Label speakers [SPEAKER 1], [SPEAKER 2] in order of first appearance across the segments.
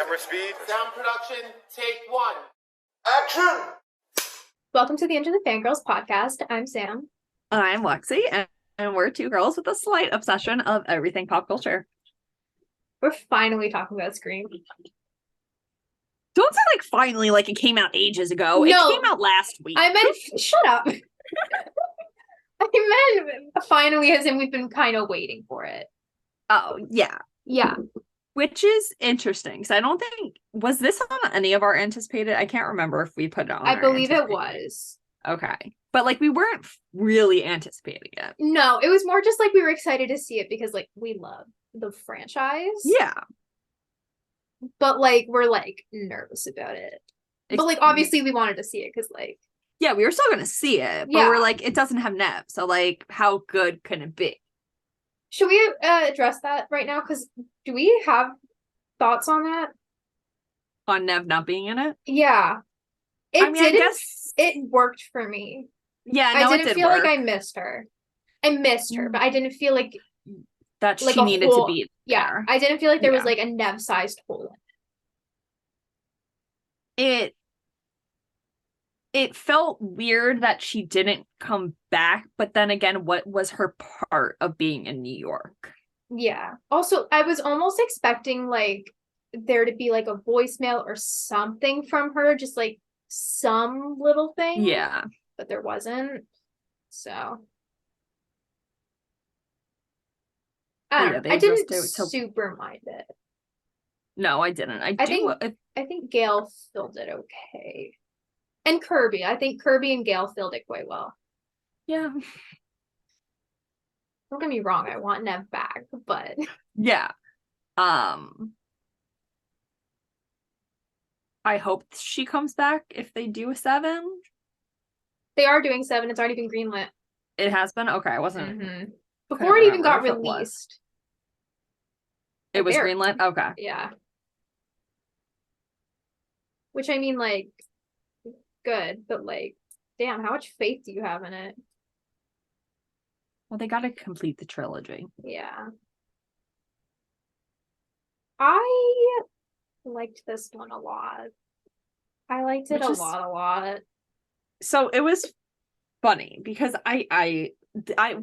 [SPEAKER 1] Camera speed.
[SPEAKER 2] Sound production, take one.
[SPEAKER 1] Action!
[SPEAKER 3] Welcome to the Enter The Fangirls podcast. I'm Sam.
[SPEAKER 4] I'm Lexie, and we're two girls with a slight obsession of everything pop culture.
[SPEAKER 3] We're finally talking about Scream.
[SPEAKER 4] Don't say like finally, like it came out ages ago.
[SPEAKER 3] No.
[SPEAKER 4] It came out last week.
[SPEAKER 3] I meant, shut up. I meant finally as in we've been kind of waiting for it.
[SPEAKER 4] Oh, yeah.
[SPEAKER 3] Yeah.
[SPEAKER 4] Which is interesting, because I don't think, was this on any of our anticipated? I can't remember if we put it on.
[SPEAKER 3] I believe it was.
[SPEAKER 4] Okay. But like we weren't really anticipating it.
[SPEAKER 3] No, it was more just like we were excited to see it because like we love the franchise.
[SPEAKER 4] Yeah.
[SPEAKER 3] But like we're like nervous about it. But like obviously we wanted to see it because like.
[SPEAKER 4] Yeah, we were still going to see it. But we're like, it doesn't have Nev. So like, how good can it be?
[SPEAKER 3] Should we address that right now? Because do we have thoughts on that?
[SPEAKER 4] On Nev not being in it?
[SPEAKER 3] Yeah.
[SPEAKER 4] I guess
[SPEAKER 3] it worked for me.
[SPEAKER 4] Yeah, no,
[SPEAKER 3] I didn't feel like I missed her. I missed her, but I didn't feel like
[SPEAKER 4] that she needed to be there.
[SPEAKER 3] Yeah, I didn't feel like there was like a Nev-sized hole
[SPEAKER 4] in it. It felt weird that she didn't come back, but then again, what was her part of being in New York?
[SPEAKER 3] Yeah. Also, I was almost expecting like there to be like a voicemail or something from her, just like some little thing.
[SPEAKER 4] Yeah.
[SPEAKER 3] But there wasn't. So I don't know. I didn't super mind it.
[SPEAKER 4] No, I didn't. I
[SPEAKER 3] think Gail filled it okay. And Kirby. I think Kirby and Gail filled it quite well.
[SPEAKER 4] Yeah.
[SPEAKER 3] Don't get me wrong, I want Nev back, but
[SPEAKER 4] yeah. I hope she comes back if they do a 7.
[SPEAKER 3] They are doing 7. It's already been greenlit.
[SPEAKER 4] It has been? Okay, I wasn't.
[SPEAKER 3] Before it even got released.
[SPEAKER 4] It was greenlit? Okay.
[SPEAKER 3] Yeah. Which I mean, like, good, but like, damn, how much faith do you have in it?
[SPEAKER 4] Well, they gotta complete the trilogy.
[SPEAKER 3] Yeah. I liked this one a lot. I liked it a lot.
[SPEAKER 4] So it was funny because I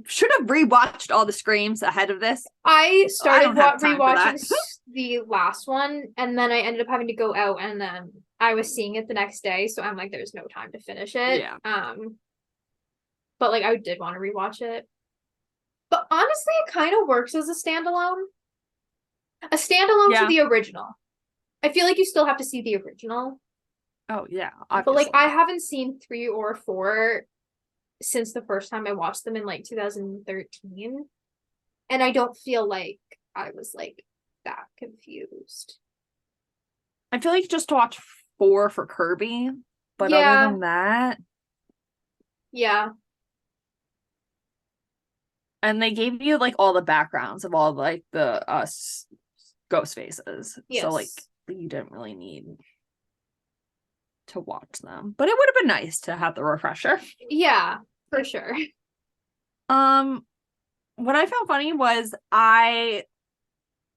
[SPEAKER 4] should have rewatched all the Screams ahead of this.
[SPEAKER 3] I started rewatching the last one, and then I ended up having to go out, and then I was seeing it the next day, so I'm like, there's no time to finish it.
[SPEAKER 4] Yeah.
[SPEAKER 3] But like, I did want to rewatch it. But honestly, it kind of works as a standalone. A standalone to the original. I feel like you still have to see the original.
[SPEAKER 4] Oh, yeah.
[SPEAKER 3] Obviously. But like, I haven't seen 3 or 4 since the first time I watched them in like 2013. And I don't feel like I was like that confused.
[SPEAKER 4] I feel like just to watch 4 for Kirby. But other than that.
[SPEAKER 3] Yeah.
[SPEAKER 4] And they gave you like all the backgrounds of all like the ghost faces. Yes. So like you didn't really need to watch them. But it would have been nice to have the refresher.
[SPEAKER 3] Yeah, for sure.
[SPEAKER 4] What I found funny was I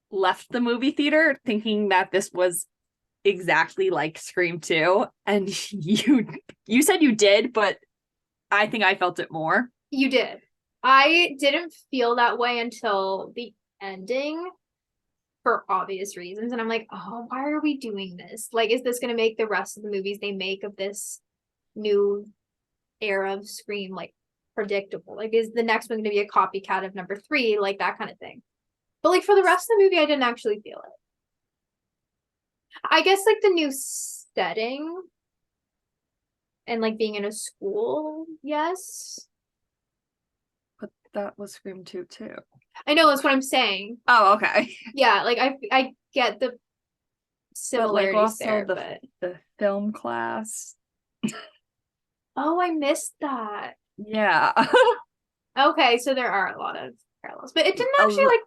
[SPEAKER 4] left the movie theater thinking that this was exactly like Scream 2. And you said you did, but I think I felt it more.
[SPEAKER 3] You did. I didn't feel that way until the ending for obvious reasons. And I'm like, oh, why are we doing this? Like, is this going to make the rest of the movies they make of this new era of Scream, like, predictable? Like, is the next one going to be a copycat of number 3? Like, that kind of thing. But, like, for the rest of the movie, I didn't actually feel it. I guess, like, the new setting and, like, being in a school, yes.
[SPEAKER 4] But that was Scream 2 too.
[SPEAKER 3] I know, that's what I'm saying.
[SPEAKER 4] Oh, okay.
[SPEAKER 3] Yeah, like I get the similarities, but like also there,
[SPEAKER 4] but the film class.
[SPEAKER 3] Oh, I missed that.
[SPEAKER 4] Yeah.
[SPEAKER 3] Okay, so there are a lot of parallels, but it didn't actually like.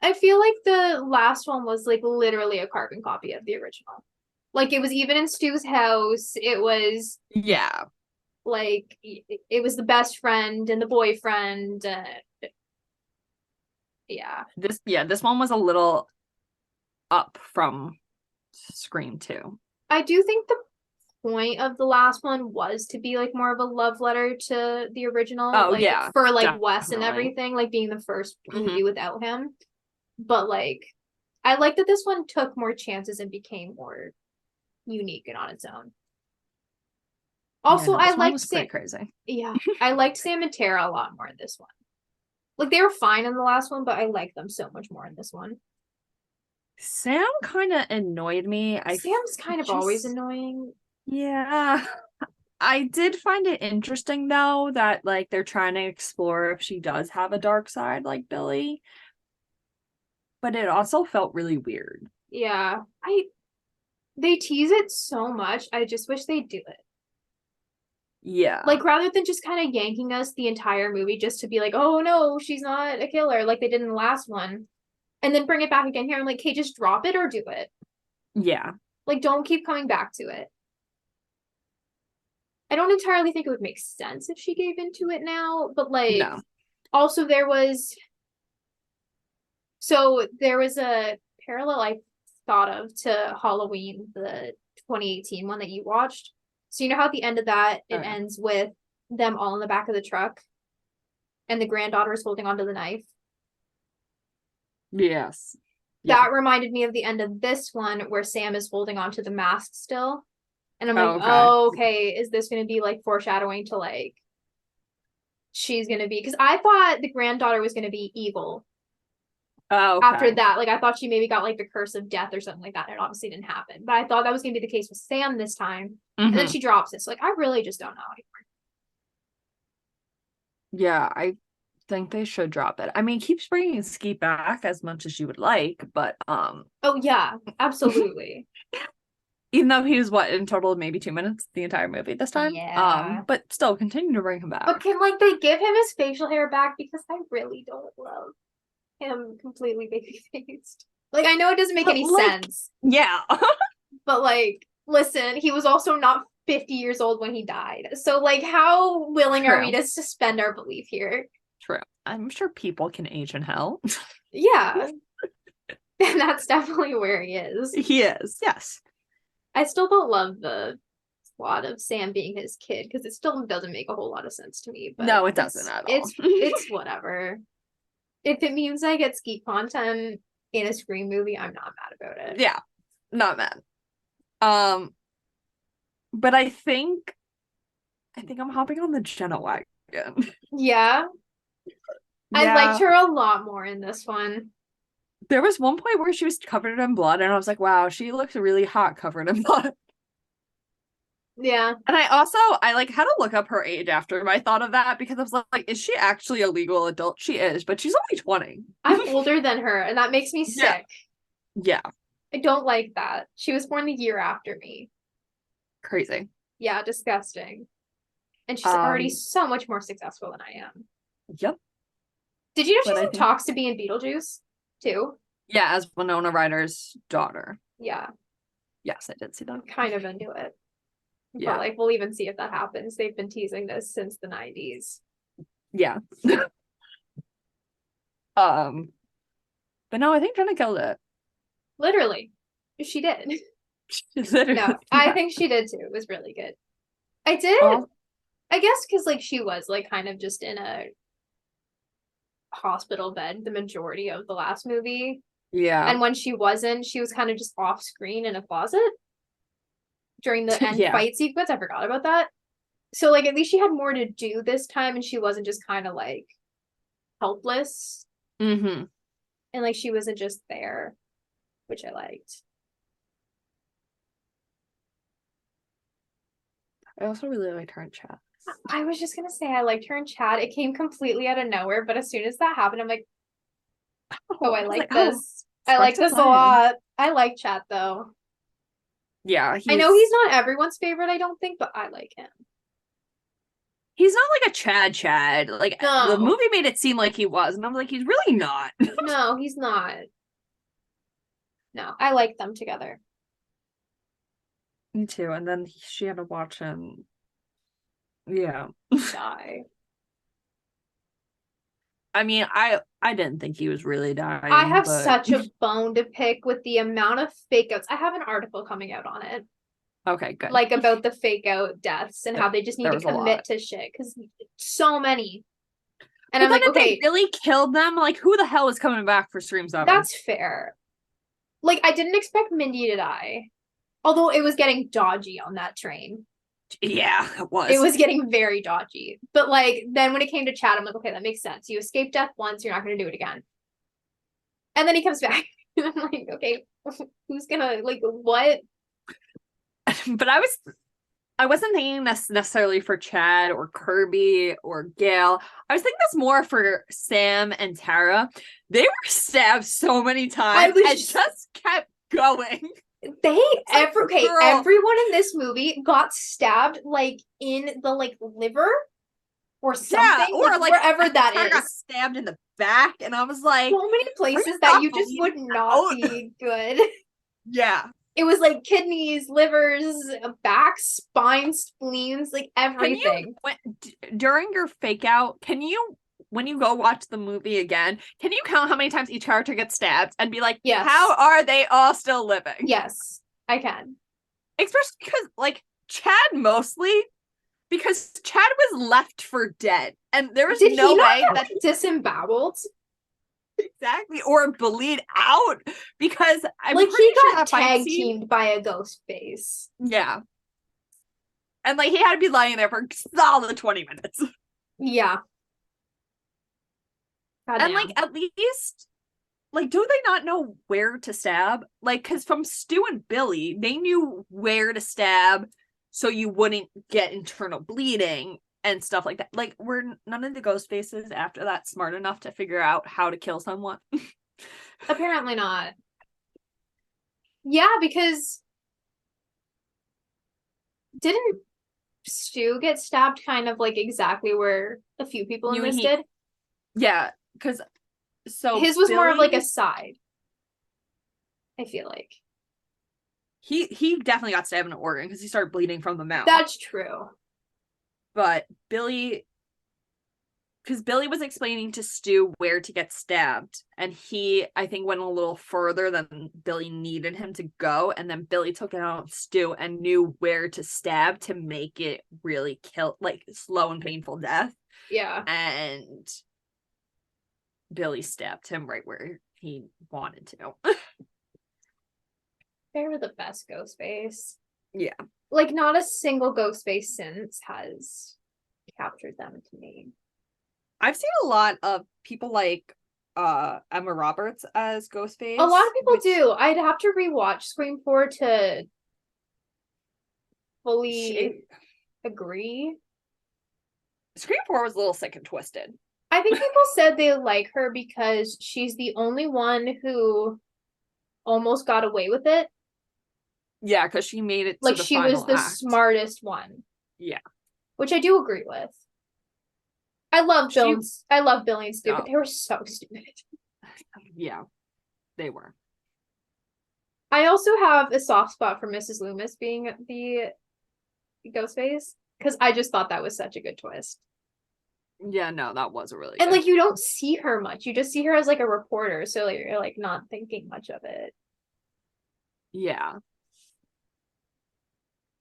[SPEAKER 3] I feel like the last one was like literally a carbon copy of the original. Like it was even in Stu's house. It was like it was the best friend and the boyfriend. This
[SPEAKER 4] one was a little up from Scream 2.
[SPEAKER 3] I do think the point of the last one was to be like more of a love letter to the original.
[SPEAKER 4] Oh,
[SPEAKER 3] like,
[SPEAKER 4] yeah,
[SPEAKER 3] for like Wes and
[SPEAKER 4] definitely.
[SPEAKER 3] everything, like being the first
[SPEAKER 4] Mhm.
[SPEAKER 3] movie without him. But like, I like that this one took more chances and became more unique and on its own. Also,
[SPEAKER 4] this one was pretty crazy.
[SPEAKER 3] Yeah, I liked Sam and Tara a lot more in this one. Like they were fine in the last one, but I like them so much more in this one.
[SPEAKER 4] Sam kind of annoyed me.
[SPEAKER 3] Sam's kind of always annoying.
[SPEAKER 4] Yeah. I did find it interesting though that like they're trying to explore if she does have a dark side like Billy. But it also felt really weird.
[SPEAKER 3] Yeah, they tease it so much. I just wish they'd do it.
[SPEAKER 4] Yeah.
[SPEAKER 3] Like rather than just kind of yanking us the entire movie just to be like, oh no, she's not a killer, like they did in the last one, and then bring it back again here. I'm like, okay, just drop it or do it.
[SPEAKER 4] Yeah.
[SPEAKER 3] Like, don't keep coming back to it. I don't entirely think it would make sense if she gave into it now, but like,
[SPEAKER 4] No.
[SPEAKER 3] also there was a parallel I thought of to Halloween, the 2018 one that you watched. So you know how at the end of that it ends with them all in the back of the truck and the granddaughter is holding onto the knife?
[SPEAKER 4] Yes.
[SPEAKER 3] That reminded me of the end of this one where Sam is holding onto the mask still. And I'm like, okay, is this going to be like foreshadowing to like she's going to be, because I thought the granddaughter was going to be evil. After that, like I thought she maybe got like the curse of death or something like that. And it obviously didn't happen, but I thought that was going to be the case with Sam this time. And then she drops it. So like, I really just don't know anymore.
[SPEAKER 4] Yeah, I think they should drop it. I mean, keeps bringing Skeet back as much as you would like, but
[SPEAKER 3] oh yeah, absolutely.
[SPEAKER 4] Even though he was in total maybe 2 minutes the entire movie this time.
[SPEAKER 3] Yeah.
[SPEAKER 4] But still continue to bring him back.
[SPEAKER 3] But can like they give him his facial hair back, because I really don't love him completely baby faced. Like I know it doesn't make any sense.
[SPEAKER 4] Yeah.
[SPEAKER 3] But like, listen, he was also not 50 years old when he died. So like, how willing are we to suspend our belief here?
[SPEAKER 4] True. I'm sure people can age in hell.
[SPEAKER 3] Yeah. And that's definitely where he is.
[SPEAKER 4] He is, yes.
[SPEAKER 3] I still don't love the plot of Sam being his kid, because it still doesn't make a whole lot of sense to me. But
[SPEAKER 4] no, it doesn't at all.
[SPEAKER 3] It's whatever. If it means I get Skeet content in a Scream movie, I'm not mad about it.
[SPEAKER 4] Yeah, not mad. But I think I'm hopping on the Jenna wagon.
[SPEAKER 3] Yeah. I liked her a lot more in this one.
[SPEAKER 4] There was one point where she was covered in blood, and I was like, wow, she looks really hot covered in blood.
[SPEAKER 3] Yeah.
[SPEAKER 4] And I like had to look up her age after I thought of that, because I was like, is she actually a legal adult? She is, but she's only 20.
[SPEAKER 3] I'm older than her, and that makes me sick.
[SPEAKER 4] Yeah.
[SPEAKER 3] I don't like that. She was born the year after me.
[SPEAKER 4] Crazy.
[SPEAKER 3] Yeah, disgusting. And she's already so much more successful than I am.
[SPEAKER 4] Yep.
[SPEAKER 3] Did you know she's in talks to be in Beetlejuice too?
[SPEAKER 4] Yeah, as Winona Ryder's daughter.
[SPEAKER 3] Yeah.
[SPEAKER 4] Yes, I did see that.
[SPEAKER 3] I'm kind of into it.
[SPEAKER 4] Yeah.
[SPEAKER 3] But like, we'll even see if that happens. They've been teasing this since the 90s.
[SPEAKER 4] Yeah. But no, I think Jenna killed it.
[SPEAKER 3] Literally. She did.
[SPEAKER 4] Literally.
[SPEAKER 3] No, I think she did too. It was really good. I did. I guess because like she was like kind of just in a hospital bed the majority of the last movie.
[SPEAKER 4] Yeah.
[SPEAKER 3] And when she wasn't, she was kind of just off screen in a closet during the end fight sequence. I forgot about that. So like at least she had more to do this time, and she wasn't just kind of like helpless.
[SPEAKER 4] Mm-hmm.
[SPEAKER 3] And like she wasn't just there, which I liked.
[SPEAKER 4] I also really liked her in chat.
[SPEAKER 3] I was just gonna say I liked her in chat. It came completely out of nowhere, but as soon as that happened, I'm like, oh, I like this. I like this a lot. I like Chat though.
[SPEAKER 4] Yeah,
[SPEAKER 3] I know he's not everyone's favorite, I don't think, but I like him.
[SPEAKER 4] He's not like a Chad. Like the movie made it seem like he was, and I was like, he's really not.
[SPEAKER 3] No, he's not. No, I like them together.
[SPEAKER 4] Me too. And then she had to watch him. Yeah.
[SPEAKER 3] Die.
[SPEAKER 4] I mean, I didn't think he was really dying.
[SPEAKER 3] I have
[SPEAKER 4] but...
[SPEAKER 3] such a bone to pick with the amount of fake outs. I have an article coming out on it.
[SPEAKER 4] Okay, good.
[SPEAKER 3] Like about the fake out deaths and how they just need to commit to shit because so many. And I'm like,
[SPEAKER 4] if
[SPEAKER 3] okay,
[SPEAKER 4] they really killed them, like who the hell is coming back for Scream 7?
[SPEAKER 3] that's fair. Like I didn't expect Mindy to die, although it was getting dodgy on that train.
[SPEAKER 4] Yeah, it was.
[SPEAKER 3] It was getting very dodgy. But like then when it came to Chad, I'm like, okay, that makes sense. You escaped death once, you're not going to do it again. And then he comes back, and I'm like, okay, who's gonna like what?
[SPEAKER 4] But I wasn't thinking this necessarily for Chad or Kirby or Gail. I was thinking this more for Sam and Tara. They were stabbed so many times and just kept going.
[SPEAKER 3] Everyone in this movie got stabbed like in the like liver or something, or like wherever that is.
[SPEAKER 4] Got stabbed in the back, and I was like,
[SPEAKER 3] so many places that you just would not be good.
[SPEAKER 4] Yeah.
[SPEAKER 3] It was like kidneys, livers, back, spine, spleens, like everything.
[SPEAKER 4] During your fake out, when you go watch the movie again, can you count how many times each character gets stabbed and be like, yes, how are they all still living?
[SPEAKER 3] Yes, I can.
[SPEAKER 4] Especially because, like, Chad mostly, because Chad was left for dead. And there was no way
[SPEAKER 3] that disemboweled.
[SPEAKER 4] Exactly, or bleed out because I'm
[SPEAKER 3] like
[SPEAKER 4] pretty
[SPEAKER 3] he
[SPEAKER 4] sure
[SPEAKER 3] got tag teamed by a ghost face.
[SPEAKER 4] Yeah, and like he had to be lying there for solid 20 minutes.
[SPEAKER 3] Yeah,
[SPEAKER 4] and like at least, like, do they not know where to stab? Like, because from Stu and Billy, they knew where to stab so you wouldn't get internal bleeding and stuff like that. Like, were none of the ghost faces after that smart enough to figure out how to kill someone?
[SPEAKER 3] Apparently not. Yeah, because didn't Stu get stabbed kind of like exactly where a few people in this did?
[SPEAKER 4] Yeah, because so
[SPEAKER 3] his was more of like a side. I feel like
[SPEAKER 4] he definitely got stabbed in an organ because he started bleeding from the mouth.
[SPEAKER 3] That's true.
[SPEAKER 4] But Billy was explaining to Stu where to get stabbed, and he, I think, went a little further than Billy needed him to go, and then Billy took it out on Stu and knew where to stab to make it really like slow and painful death.
[SPEAKER 3] Yeah.
[SPEAKER 4] And Billy stabbed him right where he wanted to.
[SPEAKER 3] They were the best ghost face.
[SPEAKER 4] Yeah.
[SPEAKER 3] Like, not a single ghost face since has captured them to me.
[SPEAKER 4] I've seen a lot of people like Emma Roberts as Ghostface.
[SPEAKER 3] A lot of people do. I'd have to rewatch Scream 4 to fully agree.
[SPEAKER 4] Scream 4 was a little sick and twisted.
[SPEAKER 3] I think people said they like her because she's the only one who almost got away with it.
[SPEAKER 4] Yeah, because she made it
[SPEAKER 3] like
[SPEAKER 4] to the
[SPEAKER 3] she
[SPEAKER 4] final
[SPEAKER 3] was the
[SPEAKER 4] act.
[SPEAKER 3] smartest one.
[SPEAKER 4] Yeah.
[SPEAKER 3] Which I do agree with. I love Billy and Stu, but they were so stupid.
[SPEAKER 4] Yeah, they were.
[SPEAKER 3] I also have a soft spot for Mrs. Loomis being the Ghostface because I just thought that was such a good twist.
[SPEAKER 4] Yeah, no, that was a really
[SPEAKER 3] and
[SPEAKER 4] good.
[SPEAKER 3] like you don't see her much. You just see her as like a reporter, so like, you're like not thinking much of it.
[SPEAKER 4] Yeah.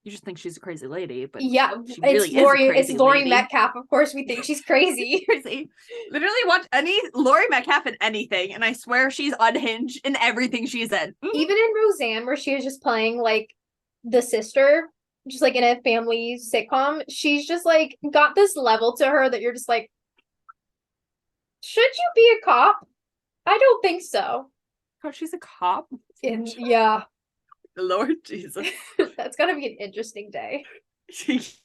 [SPEAKER 4] You just think she's a crazy lady, but
[SPEAKER 3] yeah,
[SPEAKER 4] she really
[SPEAKER 3] it's Laurie Metcalf. Of course, we think she's crazy.
[SPEAKER 4] Crazy. Literally watch any Laurie Metcalf in anything, and I swear she's unhinged in everything she's in.
[SPEAKER 3] Even in Roseanne, where she was just playing like the sister, just like in a family sitcom, she's just like got this level to her that you're just like, should you be a cop? I don't think so.
[SPEAKER 4] Oh, she's a cop?
[SPEAKER 3] Yeah.
[SPEAKER 4] Lord Jesus.
[SPEAKER 3] That's gonna be an interesting day.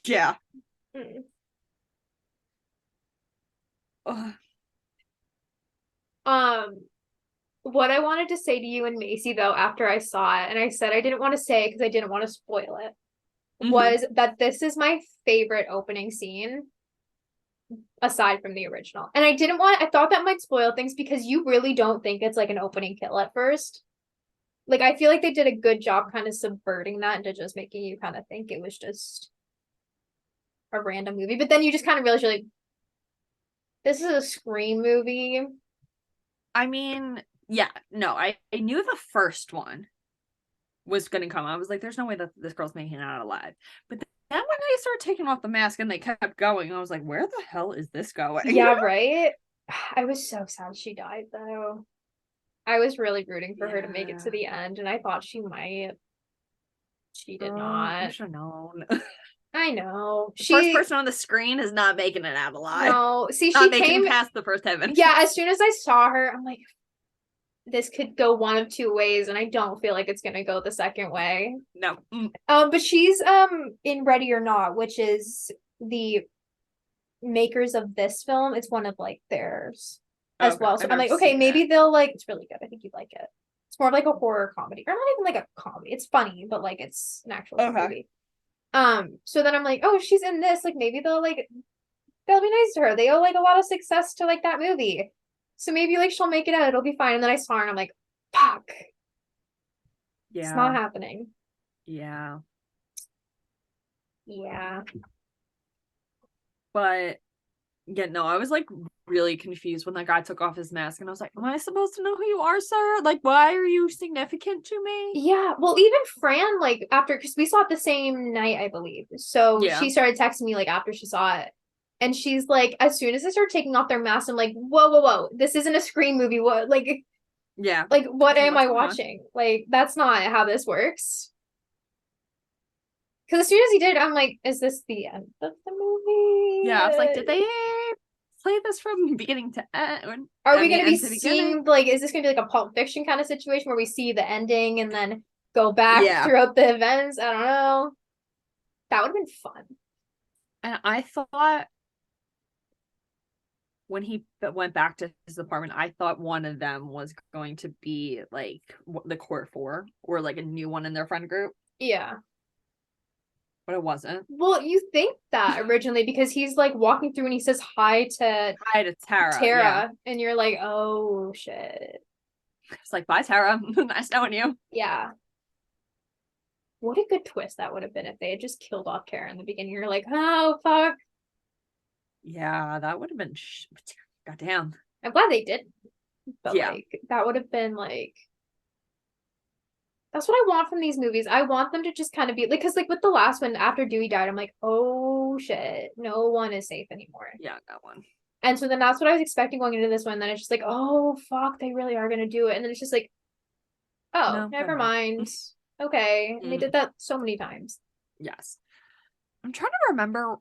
[SPEAKER 4] Yeah.
[SPEAKER 3] What I wanted to say to you and Macy though after I saw it, and I said I didn't want to say it because I didn't want to spoil it, was that this is my favorite opening scene aside from the original. And I thought that might spoil things because you really don't think it's like an opening kill at first. Like, I feel like they did a good job kind of subverting that into just making you kind of think it was just a random movie. But then you just kind of realize you're like, This is a Scream movie.
[SPEAKER 4] I mean, yeah, no, I knew the first one was gonna come. I was like, there's no way that this girl's making it out alive. But then when they started taking off the mask and they kept going, I was like, where the hell is this going?
[SPEAKER 3] Yeah, right? I was so sad she died, though. I was really rooting for her to make it to the end, and I thought she might. She did
[SPEAKER 4] I
[SPEAKER 3] not.
[SPEAKER 4] should have known.
[SPEAKER 3] I know.
[SPEAKER 4] First person on the screen is not making it out alive.
[SPEAKER 3] No. See,
[SPEAKER 4] not
[SPEAKER 3] she
[SPEAKER 4] making
[SPEAKER 3] came
[SPEAKER 4] it past the first 10 minutes.
[SPEAKER 3] Yeah, as soon as I saw her, I'm like, this could go one of two ways, and I don't feel like it's gonna go the second way.
[SPEAKER 4] No.
[SPEAKER 3] But she's in Ready or Not, which is the makers of this film. It's one of like theirs as well. So I'm like, okay, maybe they'll like. It's really good. I think you'd like it. It's more of like a horror comedy, or not even like a comedy. It's funny, but like it's an actual movie. So then I'm like, oh, she's in this. Like maybe they'll be nice to her. They owe like a lot of success to like that movie. So maybe like she'll make it out. It'll be fine. And then I saw her and I'm like, fuck.
[SPEAKER 4] Yeah.
[SPEAKER 3] It's not happening.
[SPEAKER 4] Yeah.
[SPEAKER 3] Yeah.
[SPEAKER 4] But yeah, no, I was like really confused when that guy took off his mask and I was like, am I supposed to know who you are, sir? Like, why are you significant to me?
[SPEAKER 3] Yeah. Well, even Fran, like after, because we saw it the same night, I believe. So she started texting me like after she saw it. And she's like, as soon as they start taking off their masks, I'm like, whoa, whoa, whoa. This isn't a Scream movie. What, like,
[SPEAKER 4] yeah.
[SPEAKER 3] Like, what am I watching? Like, that's not how this works. Because as soon as he did, I'm like, is this the end of the movie?
[SPEAKER 4] Yeah, I was like, did they play this from beginning to end?
[SPEAKER 3] Are we going to be seeing, like, is this going to be like a Pulp Fiction kind of situation where we see the ending and then go back throughout the events? I don't know. That would have been fun.
[SPEAKER 4] And I thought when he went back to his apartment, I thought one of them was going to be like the core four or like a new one in their friend group.
[SPEAKER 3] Yeah.
[SPEAKER 4] But it wasn't.
[SPEAKER 3] Well, you think that originally because he's like walking through and he says hi to
[SPEAKER 4] Tara.
[SPEAKER 3] Yeah. And you're like, oh shit.
[SPEAKER 4] It's like, bye, Tara. Nice knowing you.
[SPEAKER 3] Yeah. What a good twist that would have been if they had just killed off Kara in the beginning. You're like, oh fuck.
[SPEAKER 4] Yeah, that would have been goddamn.
[SPEAKER 3] I'm glad they didn't. But like that would have been like that's what I want from these movies. I want them to just kind of be like because like with the last one after Dewey died, I'm like, oh shit, no one is safe anymore.
[SPEAKER 4] Yeah, that one.
[SPEAKER 3] And so then that's what I was expecting going into this one. Then it's just like, oh fuck, they really are gonna do it. And then it's just like, oh, no, never mind. Okay. And they did that so many times.
[SPEAKER 4] Yes. I'm trying to remember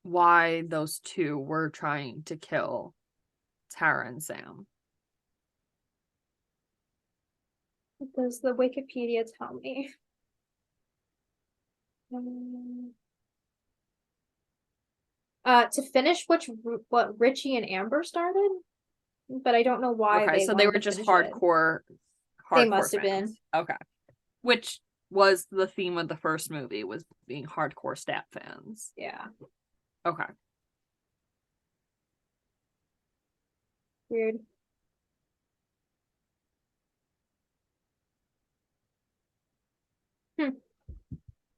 [SPEAKER 4] why those two were trying to kill Tara and Sam.
[SPEAKER 3] Does the Wikipedia tell me? To finish what Richie and Amber started, but I don't know why.
[SPEAKER 4] Okay, so they were just hardcore.
[SPEAKER 3] They must have been.
[SPEAKER 4] Okay, which was the theme of the first movie, was being hardcore stat fans.
[SPEAKER 3] Yeah.
[SPEAKER 4] Okay.
[SPEAKER 3] Weird.